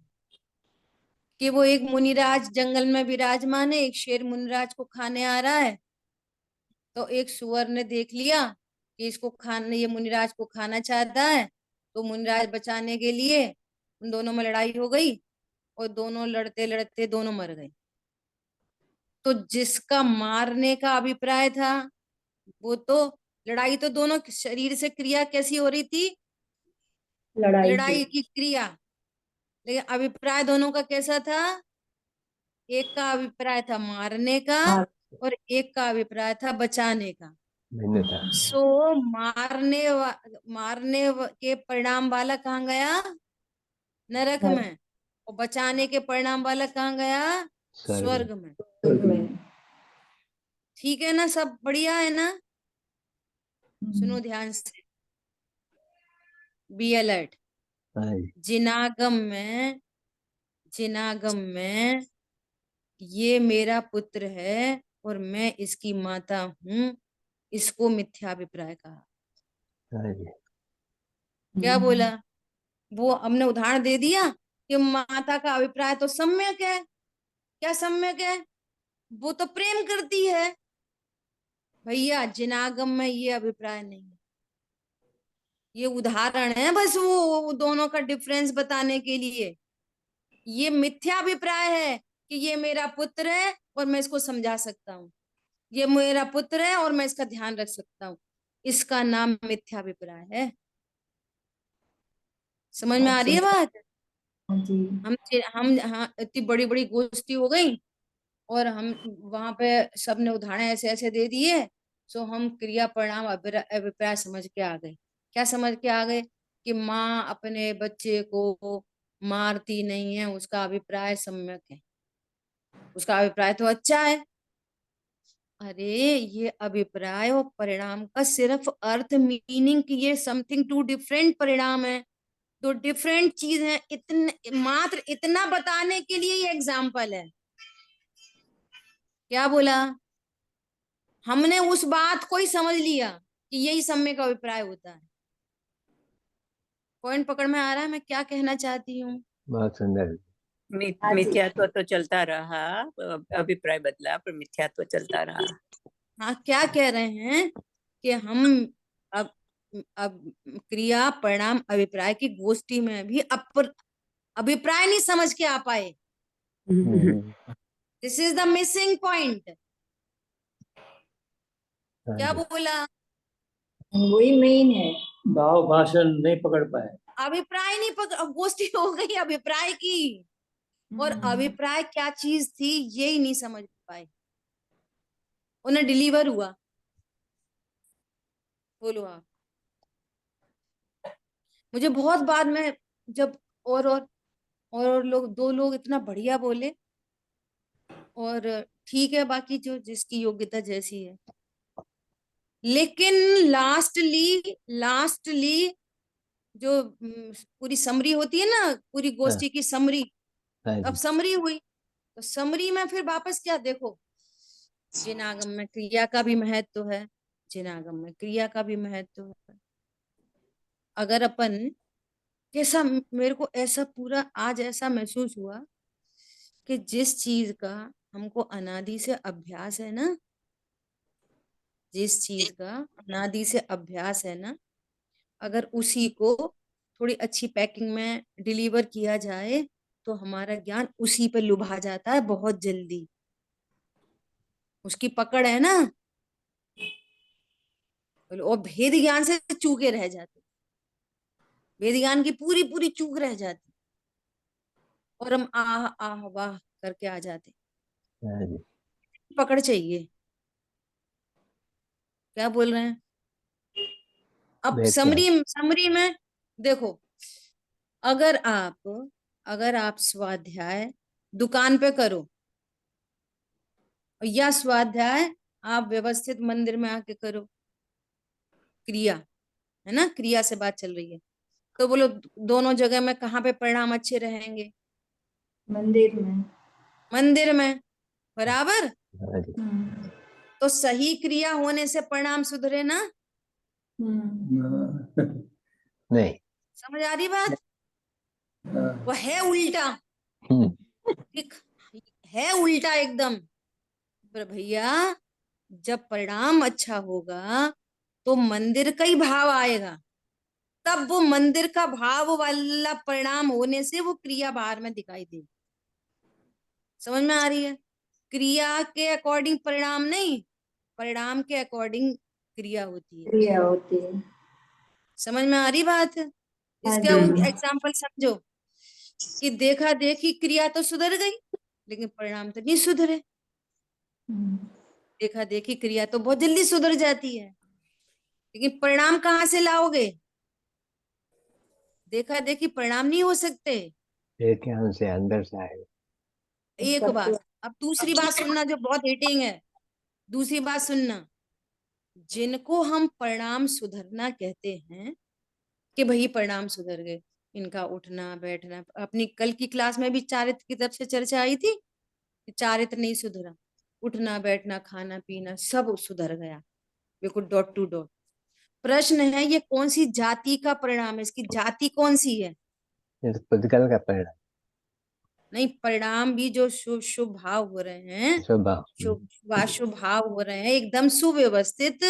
Speaker 1: कि वो एक मुनिराज जंगल में विराजमान है, एक शेर मुनिराज को खाने आ रहा है। तो एक सुअर ने देख लिया कि इसको खाने, ये मुनिराज को खाना चाहता है, तो मुनिराज बचाने के लिए उन दोनों में लड़ाई हो गई, और दोनों लड़ते लड़ते दोनों मर गए। तो जिसका मारने का अभिप्राय था, वो तो, लड़ाई तो दोनों शरीर से क्रिया कैसी हो रही थी?
Speaker 4: लड़ाई की।
Speaker 1: लड़ाई की क्रिया। लेकिन अभिप्राय दोनों का कैसा था? एक का अभिप्राय था मारने का,
Speaker 4: मार।
Speaker 1: और एक का अभिप्राय था बचाने का।
Speaker 2: भिन्नता।
Speaker 1: सो के परिणाम वाला कहाँ गया? नरक
Speaker 4: नर
Speaker 1: में। और बचाने के परिणाम वाला कहाँ गया?
Speaker 2: स्वर्ग।
Speaker 1: स्वर्ग में।
Speaker 4: में।
Speaker 1: ठीक है ना? सब बढ़िया है ना?
Speaker 4: हम्म।
Speaker 1: सुनो ध्यान से, बी अलर्ट।
Speaker 2: हाँ जी।
Speaker 1: जिनागम में, जिनागम में ये मेरा पुत्र है और मैं इसकी माता हूं, इसको मिथ्याभिप्राय कहा।
Speaker 2: हाँ जी।
Speaker 1: क्या बोला? वो हमने उदाहरण दे दिया कि माता का अभिप्राय तो सम्यक है। क्या सम्यक है? वो तो प्रेम करती है। भैया जिनागम में ये अभिप्राय नहीं है। ये उदाहरण है बस, वो दोनों का डिफरेंस बताने के लिए। ये मिथ्याभिप्राय है कि ये मेरा पुत्र है और मैं इसको समझा सकता हूँ, ये मेरा पुत्र है और मैं इसका ध्यान रख सकता हूँ। इसका नाम मिथ्याभिप्राय है। समझ में
Speaker 4: अब
Speaker 1: आ रही है
Speaker 4: समझ।
Speaker 1: बात?
Speaker 4: हाँ जी।
Speaker 1: हम हाँ, इतनी बड़ी बड़ी गोष्ठी हो गई, और हम वहां पे सबने उदाहरण ऐसे ऐसे दे दिए, सो हम क्रिया परिणाम अभिप्राय समझ के आ गए। क्या समझ के आ गए? कि माँ अपने बच्चे को मारती नहीं है, उसका अभिप्राय सम्यक है, उसका अभिप्राय तो अच्छा है। अरे ये अभिप्राय और परिणाम का सिर्फ अर्थ, मीनिंग कि ये समथिंग टू डिफरेंट परिणाम है, तो डिफरेंट चीज है। इतने मात्र इतना बताने के लिए ये एग्जाम्पल है। क्या बोला? हमने उस बात को ही समझ लिया कि यही सम्यक का अभिप्राय होता है। पॉइंट पकड़ में आ रहा है मैं क्या कहना चाहती हूँ?
Speaker 2: बहुत सुंदर।
Speaker 4: हाँ जी।
Speaker 3: मिथ्यात्व तो चलता रहा, अभिप्राय बदला पर मिथ्यात्व चलता रहा।
Speaker 1: हाँ, क्या कह रहे हैं कि हम अब अब क्रिया परिणाम अभिप्राय की गोष्ठी में भी अभिप्राय नहीं समझ के आ पाए।
Speaker 2: Hmm.
Speaker 1: This is the missing point.
Speaker 2: हाँ
Speaker 1: क्या
Speaker 2: जी।
Speaker 1: बोला?
Speaker 4: वही मेन है।
Speaker 5: भाव भाषण नहीं पकड़ पाए।
Speaker 1: अभिप्राय नहीं पकड़, गोष्ठी हो गई अभिप्राय की, और अभिप्राय क्या चीज थी यही नहीं समझ पाए। उन्हें डिलीवर हुआ। बोलो आप। मुझे बहुत बाद में जब और लोग, दो लोग इतना बढ़िया बोले, और ठीक है, बाकी जो जिसकी योग्यता जैसी है, लेकिन लास्टली जो पूरी समरी होती है ना, पूरी
Speaker 2: हाँ।
Speaker 1: गोष्ठी की समरी,
Speaker 2: हाँ
Speaker 1: अब
Speaker 2: जी।
Speaker 1: समरी हुई, तो समरी में फिर वापस क्या देखो? जिनागम में क्रिया का भी महत्व है, जिनागम में क्रिया का भी महत्व है। अगर अपन, कैसा मेरे को ऐसा पूरा आज ऐसा महसूस हुआ कि जिस चीज का हमको अनादि से अभ्यास है ना, जिस चीज का अनादि से अभ्यास है ना, अगर उसी को थोड़ी अच्छी पैकिंग में डिलीवर किया जाए तो हमारा ज्ञान उसी पे लुभा जाता है बहुत जल्दी। उसकी पकड़ है ना, और भेद ज्ञान से चूके रह जाते, भेद ज्ञान की पूरी पूरी चूक रह जाती और हम आह आह वाह करके आ जाते।
Speaker 2: हाँ जी।
Speaker 1: पकड़ चाहिए। क्या बोल रहे हैं? अब
Speaker 2: भेद क्या?
Speaker 1: समरी समरी में देखो, अगर आप स्वाध्याय दुकान पे करो या स्वाध्याय आप व्यवस्थित मंदिर में आके करो, क्रिया है ना, क्रिया से बात चल रही है, तो बोलो दोनों जगह में कहाँ पे परिणाम अच्छे रहेंगे?
Speaker 4: मंदिर में।
Speaker 1: मंदिर में, बराबर।
Speaker 2: हाँ जी।
Speaker 1: तो सही क्रिया होने से परिणाम सुधरे ना?
Speaker 2: नहीं।
Speaker 1: समझ आ रही बात? वो है उल्टा,
Speaker 2: हम्म।
Speaker 1: ठीक है, उल्टा एकदम। पर भैया जब परिणाम अच्छा होगा तो मंदिर का ही भाव आएगा, तब वो मंदिर का भाव वाला परिणाम होने से वो क्रिया बाहर में दिखाई देगी। समझ में आ रही है? क्रिया के अकॉर्डिंग परिणाम नहीं, परिणाम के अकॉर्डिंग क्रिया होती है।
Speaker 4: क्रिया होती है।
Speaker 1: समझ में आ रही बात?
Speaker 4: हाँ
Speaker 1: इसका
Speaker 4: जी।
Speaker 1: एग्जाम्पल समझो कि देखा देखी क्रिया तो सुधर गई लेकिन परिणाम तो नहीं सुधरे। देखा देखी क्रिया तो बहुत जल्दी सुधर जाती है, लेकिन परिणाम कहाँ से लाओगे? देखा देखी परिणाम नहीं हो सकते।
Speaker 2: भेद ज्ञान से अंदर से आएगा।
Speaker 1: एक
Speaker 4: सबको।
Speaker 1: बात, अब दूसरी बात सुनना जो बहुत हिटिंग है। दूसरी बात सुनना, जिनको हम परिणाम सुधरना कहते हैं कि भाई परिणाम सुधर गए, इनका उठना बैठना, अपनी कल की क्लास में भी चारित्र की तरफ से चर्चा आई थी कि चारित्र नहीं सुधरा, उठना बैठना खाना पीना सब सुधर गया, बिल्कुल डॉट टू डॉट। प्रश्न है ये कौन सी जाति का परिणाम है, इसकी जाति कौन सी है?
Speaker 2: ये तो पुद्गल का परिणाम।
Speaker 1: नहीं, परिणाम भी जो शुभ शुभ भाव हो रहे हैं,
Speaker 2: स्वभाव।
Speaker 1: शुभ शुभाशुभ भाव हो रहे हैं, एकदम सुव्यवस्थित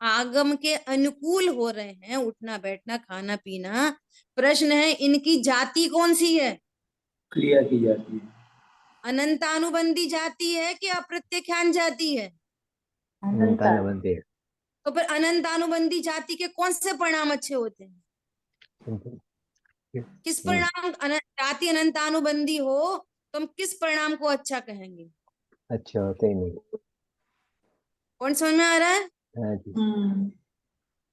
Speaker 1: आगम के अनुकूल हो रहे हैं, उठना बैठना खाना पीना। प्रश्न है इनकी जाति कौन सी है?
Speaker 5: क्रिया की जाती है।
Speaker 1: अनंतानुबंधी जाति है कि अप्रत्यख्यान जाति है?
Speaker 4: अनंता।
Speaker 2: अनंतानुबंधी।
Speaker 1: तो फिर अनंतानुबंधी जाति के कौन से परिणाम अच्छे होते हैं? किस परिणाम जाति अनंतानुबंधी हो तो हम किस परिणाम को अच्छा कहेंगे?
Speaker 2: अच्छे होते ही नहीं।
Speaker 1: कौन समझ में आ रहा है?
Speaker 2: हाँ जी।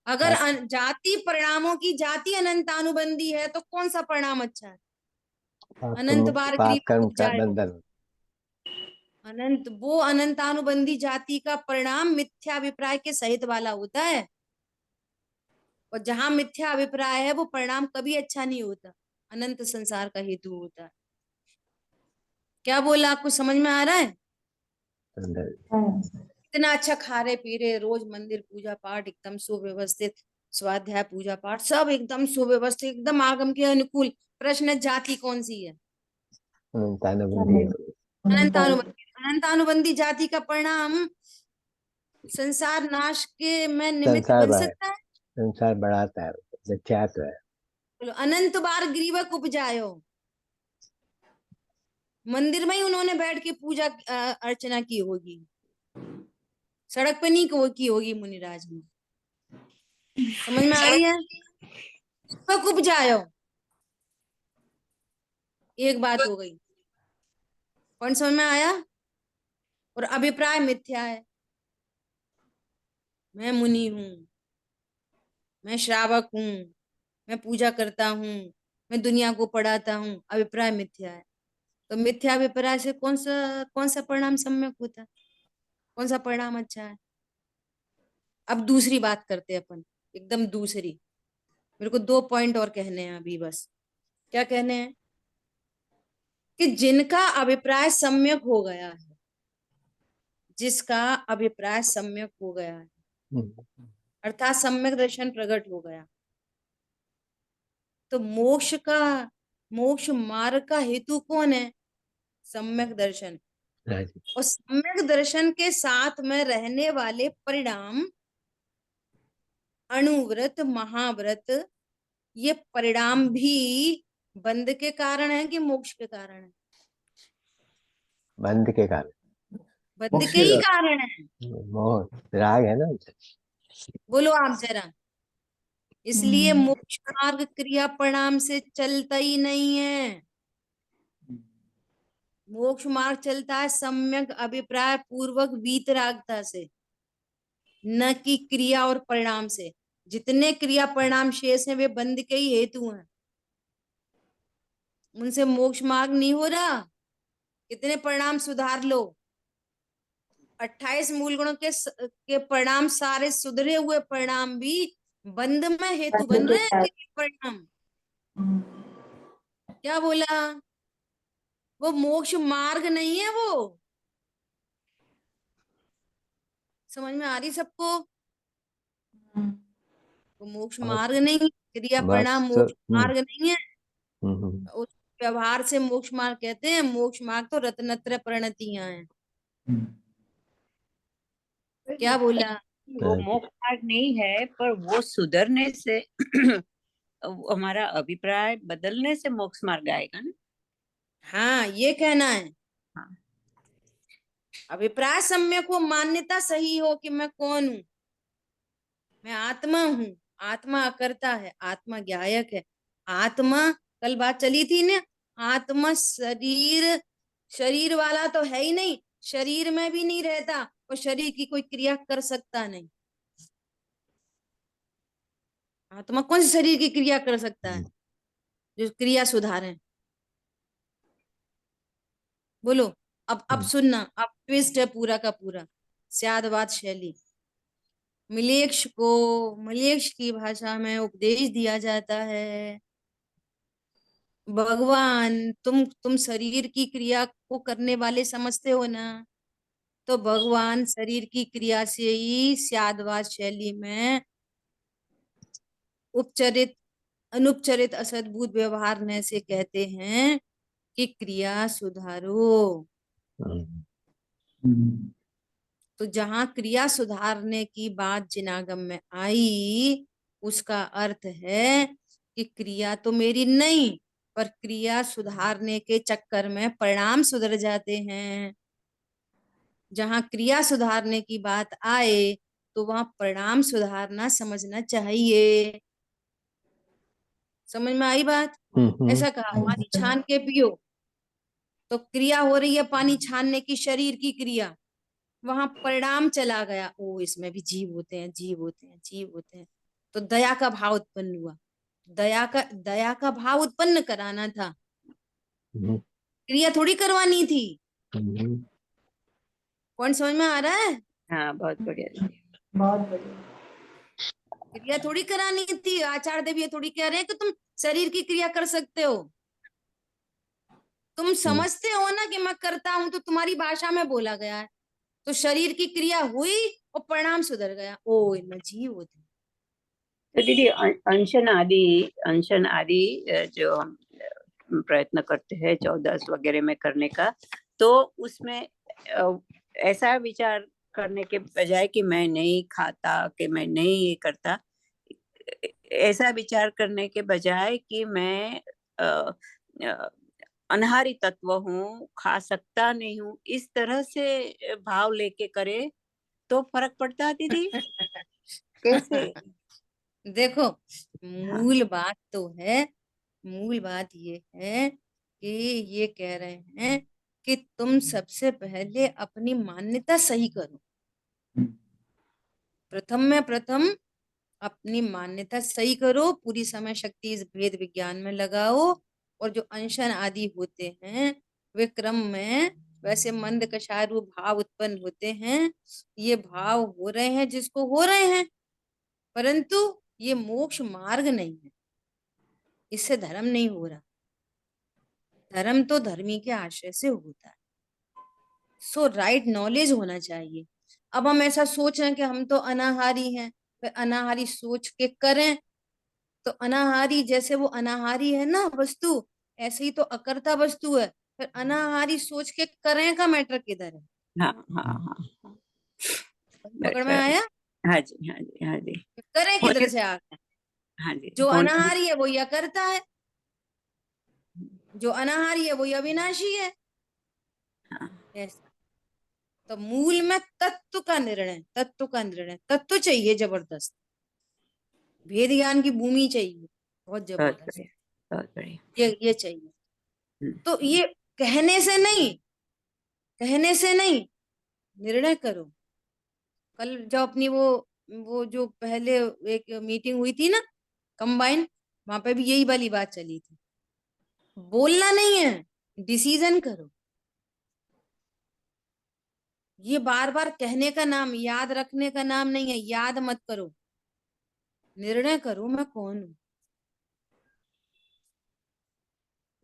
Speaker 1: अगर
Speaker 2: आप
Speaker 1: जाति परिणामों की जाति अनंतानुबंधी है तो कौन सा परिणाम अच्छा है? अनंत बार
Speaker 2: पाप
Speaker 1: ग्रीव
Speaker 2: कर्म का
Speaker 1: उपजायो,
Speaker 2: बंधन।
Speaker 1: अनंत वो अनंतानुबंधी जाति का परिणाम मिथ्या अभिप्राय के सहित वाला होता है, और जहां मिथ्या अभिप्राय है वो परिणाम कभी अच्छा नहीं होता, अनंत संसार का हेतु होता है। क्या बोला, आपको समझ में आ रहा है?
Speaker 2: अंदर।
Speaker 1: इतना अच्छा खा रहे पी रहे, रोज मंदिर पूजा पाठ एकदम सुव्यवस्थित, स्वाध्याय पूजा पाठ सब एकदम सुव्यवस्थित, एकदम आगम के अनुकूल। प्रश्न है जाति कौन सी है?
Speaker 2: अनंतानुबंधी।
Speaker 1: अनंतानुबंधी। अनंतानुबंधी जाति का परिणाम संसार नाश के में निमित्त
Speaker 2: संसार
Speaker 1: बन
Speaker 2: बढ़ा,
Speaker 1: सकता है?
Speaker 2: संसार बढ़ाता है, मिथ्यात्व है।
Speaker 1: बोलो अनंत बार ग्रीवक उपजायो, मंदिर में ही उन्होंने बैठ के पूजा अर्चना की होगी, सड़क पे नहीं की होगी मुनिराज ने। समझ में आ रही है? ग्रीवक उपजायो, एक बात हो गई। कौन समझ में आया? और अभिप्राय मिथ्या है, मैं मुनि हूं, मैं श्रावक हूं, मैं पूजा करता हूँ, मैं दुनिया को पढ़ाता हूँ, अभिप्राय मिथ्या है। तो मिथ्या अभिप्राय से कौन सा परिणाम सम्यक होता है, कौन सा परिणाम अच्छा है? अब दूसरी बात करते हैं अपन, एकदम दूसरी। मेरे को 2 पॉइंट और कहने हैं अभी बस। क्या कहने हैं? कि जिनका अभिप्राय सम्यक हो गया है, जिसका अभिप्राय सम्यक हो गया है, अर्थात सम्यक दर्शन प्रकट हो गया, तो मोक्ष मार्ग का हेतु कौन है? सम्यक दर्शन।
Speaker 2: हाँ जी।
Speaker 1: और सम्यक दर्शन के साथ में रहने वाले परिणाम अणुव्रत, महाव्रत, ये परिणाम भी बंध के कारण है कि मोक्ष के कारण है?
Speaker 2: बंध के कारण,
Speaker 1: बंध
Speaker 5: मोक्ष
Speaker 1: के
Speaker 5: के
Speaker 1: ही
Speaker 5: कारण।
Speaker 1: कारण है।
Speaker 2: मोह राग है ना।
Speaker 1: बोलो आप जरा। इसलिए मोक्ष मार्ग क्रिया परिणाम से चलता ही नहीं है। मोक्ष मार्ग चलता है सम्यक अभिप्राय पूर्वक वीतरागता से, न कि क्रिया और परिणाम से। जितने क्रिया परिणाम शेष हैं वे बंध के ही हेतु हैं, उनसे मोक्ष मार्ग नहीं हो रहा। कितने परिणाम सुधार लो, 28 मूल गुणों के परिणाम सारे सुधरे हुए परिणाम भी बंध में हेतु बन रहे हैं क्रिया परिणाम। क्या बोला? वो मोक्ष मार्ग नहीं है। वो समझ में आ रही सबको? वो मोक्ष मार्ग नहीं, क्रिया परिणाम
Speaker 2: बस
Speaker 1: मोक्ष मार्ग नहीं है।
Speaker 2: हम्म,
Speaker 1: उस व्यवहार से मोक्ष मार्ग कहते हैं। मोक्ष मार्ग तो रत्नत्रय परिणतियां हैं। क्या बोला?
Speaker 3: वो मोक्ष मार्ग नहीं है, पर वो सुधरने से हमारा अभिप्राय बदलने से मोक्ष मार्ग आएगा ना।
Speaker 1: हाँ, ये कहना है।
Speaker 3: हाँ।
Speaker 1: अभिप्राय सम्यक हो, मान्यता सही हो कि मैं कौन हूं, मैं आत्मा हूं। आत्मा अकर्ता है, आत्मा ज्ञायक है। आत्मा, कल बात चली थी ना, आत्मा शरीर वाला तो है ही नहीं, शरीर में भी नहीं रहता और शरीर की कोई क्रिया कर सकता नहीं। आत्मा कौन सी शरीर की क्रिया कर सकता है जो क्रिया सुधारे? बोलो। अब सुनना, अब ट्विस्ट है पूरा का पूरा, स्यादवाद शैली। मिलेक्ष की भाषा में उपदेश दिया जाता है, भगवान तुम शरीर की क्रिया को करने वाले समझते हो ना, तो भगवान शरीर की क्रिया से ही स्यादवाद शैली में उपचरित अनुपचरित असद्भुत व्यवहार ने से कहते हैं कि क्रिया सुधारो। तो जहां क्रिया सुधारने की बात जिनागम में आई, उसका अर्थ है कि क्रिया तो मेरी नहीं, पर क्रिया सुधारने के चक्कर में परिणाम सुधर जाते हैं। जहां क्रिया सुधारने की बात आए तो वहां परिणाम सुधारना समझना चाहिए। समझ में आई बात? ऐसा कहा पानी छान के पियो, तो क्रिया हो रही है पानी छानने की, शरीर की क्रिया। वहां परिणाम चला गया, ओ इसमें भी जीव होते हैं, जीव होते हैं, जीव होते हैं। तो दया का भाव उत्पन्न हुआ। दया का भाव उत्पन्न कराना था, क्रिया थोड़ी करवानी थी। कौन समझ में आ रहा है?
Speaker 3: हाँ, बहुत बढ़िया दीदी।
Speaker 4: बहुत बढ़िया।
Speaker 1: क्रिया थोड़ी करानी थी। आचार्य देव ये थोड़ी कह रहे हैं कि तुम शरीर की क्रिया कर सकते हो। तुम समझते हो ना कि मैं करता हूं, तो तुम्हारी भाषा में बोला गया है, तो शरीर की क्रिया हुई और परिणाम सुधर गया। ओ इनमें जीव होते हैं।
Speaker 3: तो दीदी अनशन आदि जो हम प्रयत्न करते हैं 14 वगैरह में करने का, तो उसमें ऐसा विचार करने के बजाय कि मैं नहीं खाता, कि मैं नहीं ये करता, ऐसा विचार करने के बजाय कि मैं अनाहारी तत्व हूँ, खा सकता नहीं हूँ, इस तरह से भाव लेके करे तो फर्क पड़ता है दीदी। कैसे?
Speaker 1: देखो,
Speaker 3: हाँ।
Speaker 1: मूल बात तो है, मूल बात ये है कि ये कह रहे हैं कि तुम सबसे पहले अपनी मान्यता सही करो। प्रथम अपनी मान्यता सही करो, पूरी समय शक्ति इस भेद विज्ञान में लगाओ, और जो अनशन आदि होते हैं वे क्रम में वैसे मंद कषाय भाव उत्पन्न होते हैं। ये भाव हो रहे हैं जिसको हो रहे हैं, परंतु ये मोक्ष मार्ग नहीं है, इससे धर्म नहीं हो रहा। धर्म तो धर्मी के आश्रय से होता है। सो राइट नॉलेज होना चाहिए। अब हम ऐसा सोच रहे हैं कि हम तो अनाहारी हैं, फिर अनाहारी सोच के करें, तो अनाहारी जैसे वो अनाहारी है ना वस्तु, ऐसे ही तो अकर्ता वस्तु है। फिर अनाहारी सोच के करें का मैटर किधर है?
Speaker 3: हाँ हाँ हाँ,
Speaker 1: पकड़ में आया?
Speaker 3: हाँ जी, हाँ जी, हाँ जी।
Speaker 1: करे किधर से आके?
Speaker 3: हाँ जी,
Speaker 1: जो
Speaker 3: होना भी।
Speaker 1: अनाहारी है वो यह करता है, जो अनाहारी है वो यह अविनाशी है।
Speaker 3: हाँ,
Speaker 1: ऐसा। तो मूल में तत्व का निर्णय, तत्व का निर्णय, तत्व चाहिए जबरदस्त, भेद ज्ञान की भूमि चाहिए बहुत
Speaker 3: बहुत
Speaker 1: जबरदस्त।
Speaker 3: बढ़िया, बहुत बढ़िया।
Speaker 1: ये चाहिए।
Speaker 3: हम्म,
Speaker 1: तो ये कहने से नहीं, कहने से नहीं, निर्णय करो। कल जब अपनी वो जो पहले एक मीटिंग हुई थी ना कंबाइन, वहां पे भी यही वाली बात चली थी। बोलना नहीं है, डिसीजन करो। ये बार बार कहने का नाम, याद रखने का नाम नहीं है, याद मत करो, निर्णय करो मैं कौन हूं।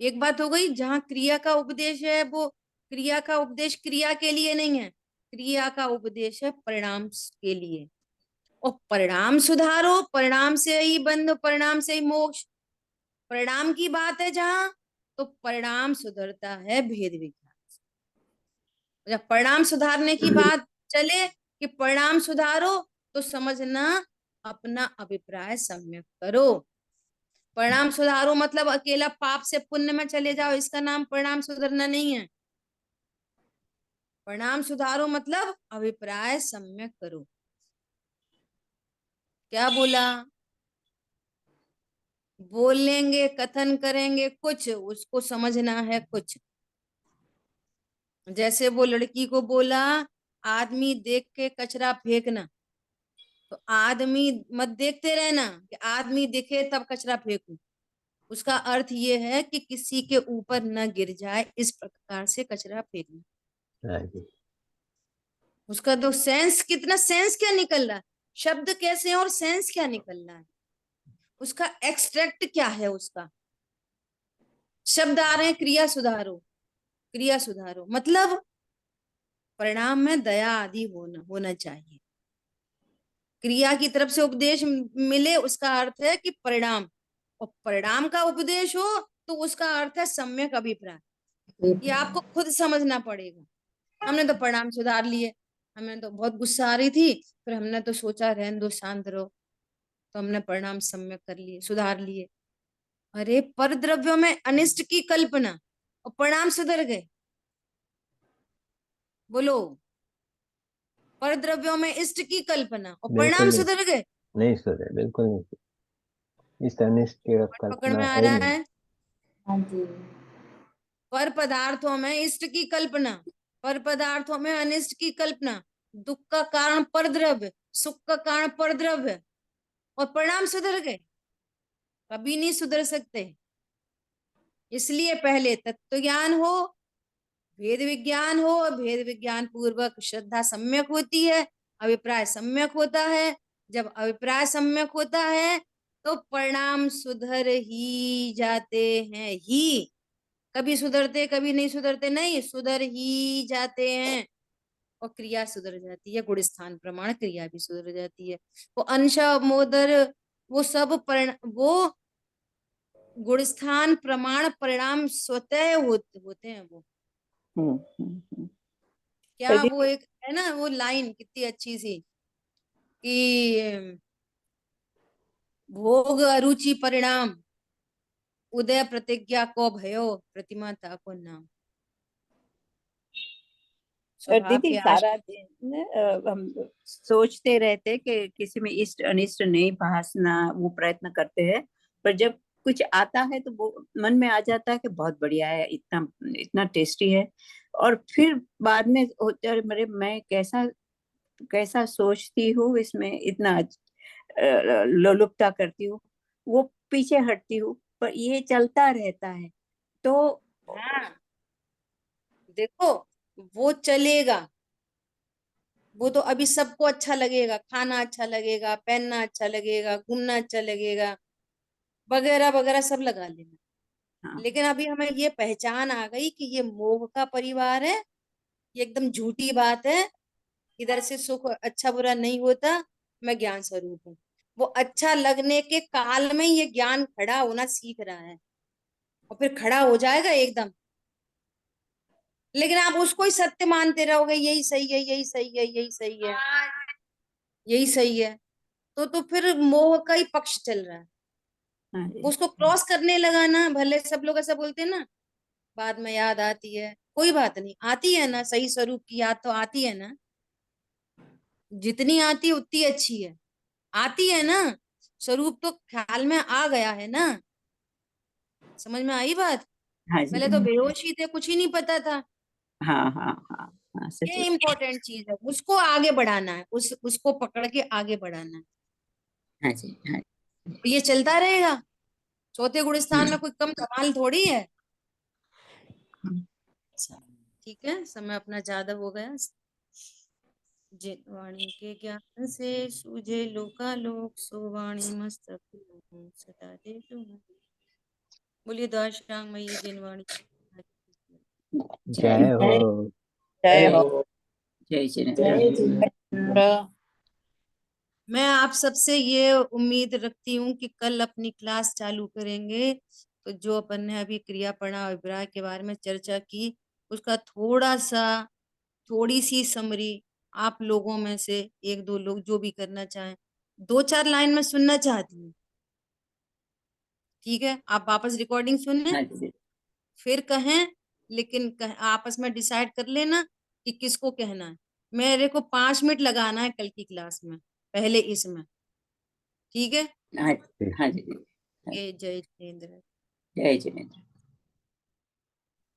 Speaker 1: एक बात हो गई, जहां क्रिया का उपदेश है वो क्रिया का उपदेश क्रिया के लिए नहीं है, क्रिया का उपदेश है परिणाम के लिए। और परिणाम सुधारो, परिणाम से ही बंध, परिणाम से ही मोक्ष। परिणाम की बात है जहां, तो परिणाम सुधरता है भेद विज्ञान से। जब परिणाम सुधारने की बात चले कि परिणाम सुधारो, तो समझना अपना अभिप्राय सम्यक करो। परिणाम सुधारो मतलब अकेला पाप से पुण्य में चले जाओ, इसका नाम परिणाम सुधरना नहीं है। परिणाम सुधारो मतलब अभिप्राय सम्यक करो। क्या बोला? बोलेंगे, कथन करेंगे कुछ, उसको समझना है कुछ। जैसे वो लड़की को बोला आदमी देख के कचरा फेंकना, तो आदमी मत देखते रहना कि आदमी दिखे तब कचरा फेंकू। उसका अर्थ ये है कि किसी के ऊपर न गिर जाए, इस प्रकार से कचरा फेंकना।
Speaker 2: हाँ जी।
Speaker 1: उसका तो सेंस, कितना सेंस क्या निकल रहा है, शब्द कैसे हैं और सेंस क्या निकल रहा है, उसका एक्सट्रैक्ट क्या है। उसका शब्द आ रहे हैं क्रिया सुधारो, क्रिया सुधारो मतलब परिणाम में दया आदि होना होना चाहिए। क्रिया की तरफ से उपदेश मिले, उसका अर्थ है कि परिणाम, और परिणाम का उपदेश हो तो उसका अर्थ है सम्यक अभिप्राय। ये आपको खुद समझना पड़ेगा। हमने तो परिणाम सुधार लिए, हमें तो बहुत गुस्सा आ रही थी, फिर हमने तो सोचा रहने दो, शांत रहो, तो हमने परिणाम सम्यक कर लिए, सुधार लिए। अरे पर द्रव्यों में अनिष्ट की कल्पना और परिणाम सुधर गए। बोलो, पर द्रव्यों में इष्ट की कल्पना और परिणाम
Speaker 2: बिल्कुल नहीं,
Speaker 1: सुधर गए।
Speaker 2: नहीं सुधरे, बिल्कुल नहीं। इस अनिष्ट की
Speaker 1: पकड़
Speaker 2: कल्पना
Speaker 1: में आ
Speaker 2: है
Speaker 1: रहा
Speaker 2: नहीं।
Speaker 1: है।
Speaker 4: हाँ जी।
Speaker 1: पर पदार्थों में इष्ट की कल्पना, पर पदार्थों में अनिष्ट की कल्पना, दुख का कारण पर द्रव्य, सुख का कारण पर द्रव्य, और परिणाम सुधर गए। कभी नहीं सुधर सकते। इसलिए पहले तत्व ज्ञान हो, भेद विज्ञान हो, भेद विज्ञान पूर्वक श्रद्धा सम्यक होती है, अभिप्राय सम्यक होता है। जब अभिप्राय सम्यक होता है तो परिणाम सुधर ही जाते हैं ही। कभी सुधरते कभी नहीं सुधरते, नहीं, सुधर ही जाते हैं। और क्रिया सुधर जाती है, गुण स्थान प्रमाण क्रिया भी सुधर जाती है। वो अंश मोदर, वो सब वो गुण स्थान प्रमाण परिणाम स्वतः होते हैं वो। क्या वो
Speaker 3: दीदी,
Speaker 1: एक है ना वो लाइन कितनी अच्छी सी कि भोग अरुचि परिणाम, उदय प्रतिज्ञा को भयो, प्रतिमा ताको नाम। स्वभाव
Speaker 3: दीदी
Speaker 1: के
Speaker 3: सारा
Speaker 1: आश्रय।
Speaker 3: दिन हम सोचते रहते कि किसी में इष्ट अनिष्ट नहीं भासना, वो प्रयत्न करते हैं। पर जब कुछ आता है तो वो मन में आ जाता है कि बहुत बढ़िया है, इतना इतना टेस्टी है। और फिर बाद में होता है, मेरे मैं कैसा कैसा सोचती हूँ, इसमें इतना लोलुपता करती हूँ, वो पीछे हटती हूँ, पर ये चलता रहता है। तो
Speaker 1: हाँ, देखो, वो चलेगा, वो तो अभी सबको अच्छा लगेगा, खाना अच्छा लगेगा, पहनना अच्छा लगेगा, घूमना अच्छा लगेगा, वगैरह वगैरह सब लगा लेना।
Speaker 3: हाँ,
Speaker 1: लेकिन अभी हमें ये पहचान आ गई कि ये मोह का परिवार है, ये एकदम झूठी बात है। इधर से सुख अच्छा बुरा नहीं होता, मैं ज्ञान स्वरूप हूँ। वो अच्छा लगने के काल में ये ज्ञान खड़ा होना सीख रहा है, और फिर खड़ा हो जाएगा एकदम। लेकिन आप उसको ही सत्य मानते रहोगे, यही सही है, यही सही है, यही सही है। यही सही है। तो फिर मोह का ही पक्ष चल रहा है।
Speaker 3: हाँ जी।
Speaker 1: उसको क्रॉस करने लगा ना, भले सब लोग ऐसा बोलते हैं ना, बाद में याद आती है, कोई बात नहीं, आती है ना, सही स्वरूप की याद तो आती है ना, जितनी आती है उतनी अच्छी है। आती है ना, स्वरूप तो ख्याल में आ गया है ना, समझ में आई बात।
Speaker 3: हाँ जी।
Speaker 1: पहले तो बेहोश ही थे, कुछ ही नहीं पता था।
Speaker 3: हाँ हाँ हाँ हाँ, सच
Speaker 1: ये
Speaker 3: है।
Speaker 1: इम्पोर्टेंट चीज है, उसको आगे बढ़ाना है, उसको पकड़ के आगे बढ़ाना है।
Speaker 3: हाँ जी। हाँ
Speaker 1: ये चलता रहेगा, चौथे गुणस्थान में कोई कम कमाल थोड़ी है। अच्छा, ठीक है, समय अपना ज्यादा हो गया। जिन वाणी के ज्ञान से सूझे लोकालोक, सो वाणी मस्तक सदा दे तुम। बोलिए दाशांग मई जिन वाणी।
Speaker 2: जय हो।
Speaker 3: जय
Speaker 5: जय
Speaker 3: हो।
Speaker 5: हो।
Speaker 3: जय श्री राम।
Speaker 4: जय जिनेंद्र।
Speaker 1: मैं आप सबसे ये उम्मीद रखती हूँ कि कल अपनी क्लास चालू करेंगे, तो जो अपन ने अभी क्रिया पढ़ा अभिप्राय के बारे में चर्चा की, उसका थोड़ी सी समरी आप लोगों में से एक दो लोग जो भी करना चाहें, 2-4 लाइन में सुनना चाहती हूँ। ठीक है, आप वापस रिकॉर्डिंग सुनने,
Speaker 3: हाँ जी।
Speaker 1: फिर कहें, लेकिन आपस में डिसाइड कर लेना कि किसको कहना है। मेरे को 5 मिनट लगाना है कल की क्लास में, पहले इसमें। ठीक है,
Speaker 3: हाँ हाँ जी।
Speaker 1: जय जिनेंद्र।
Speaker 3: जय जिनेंद्र।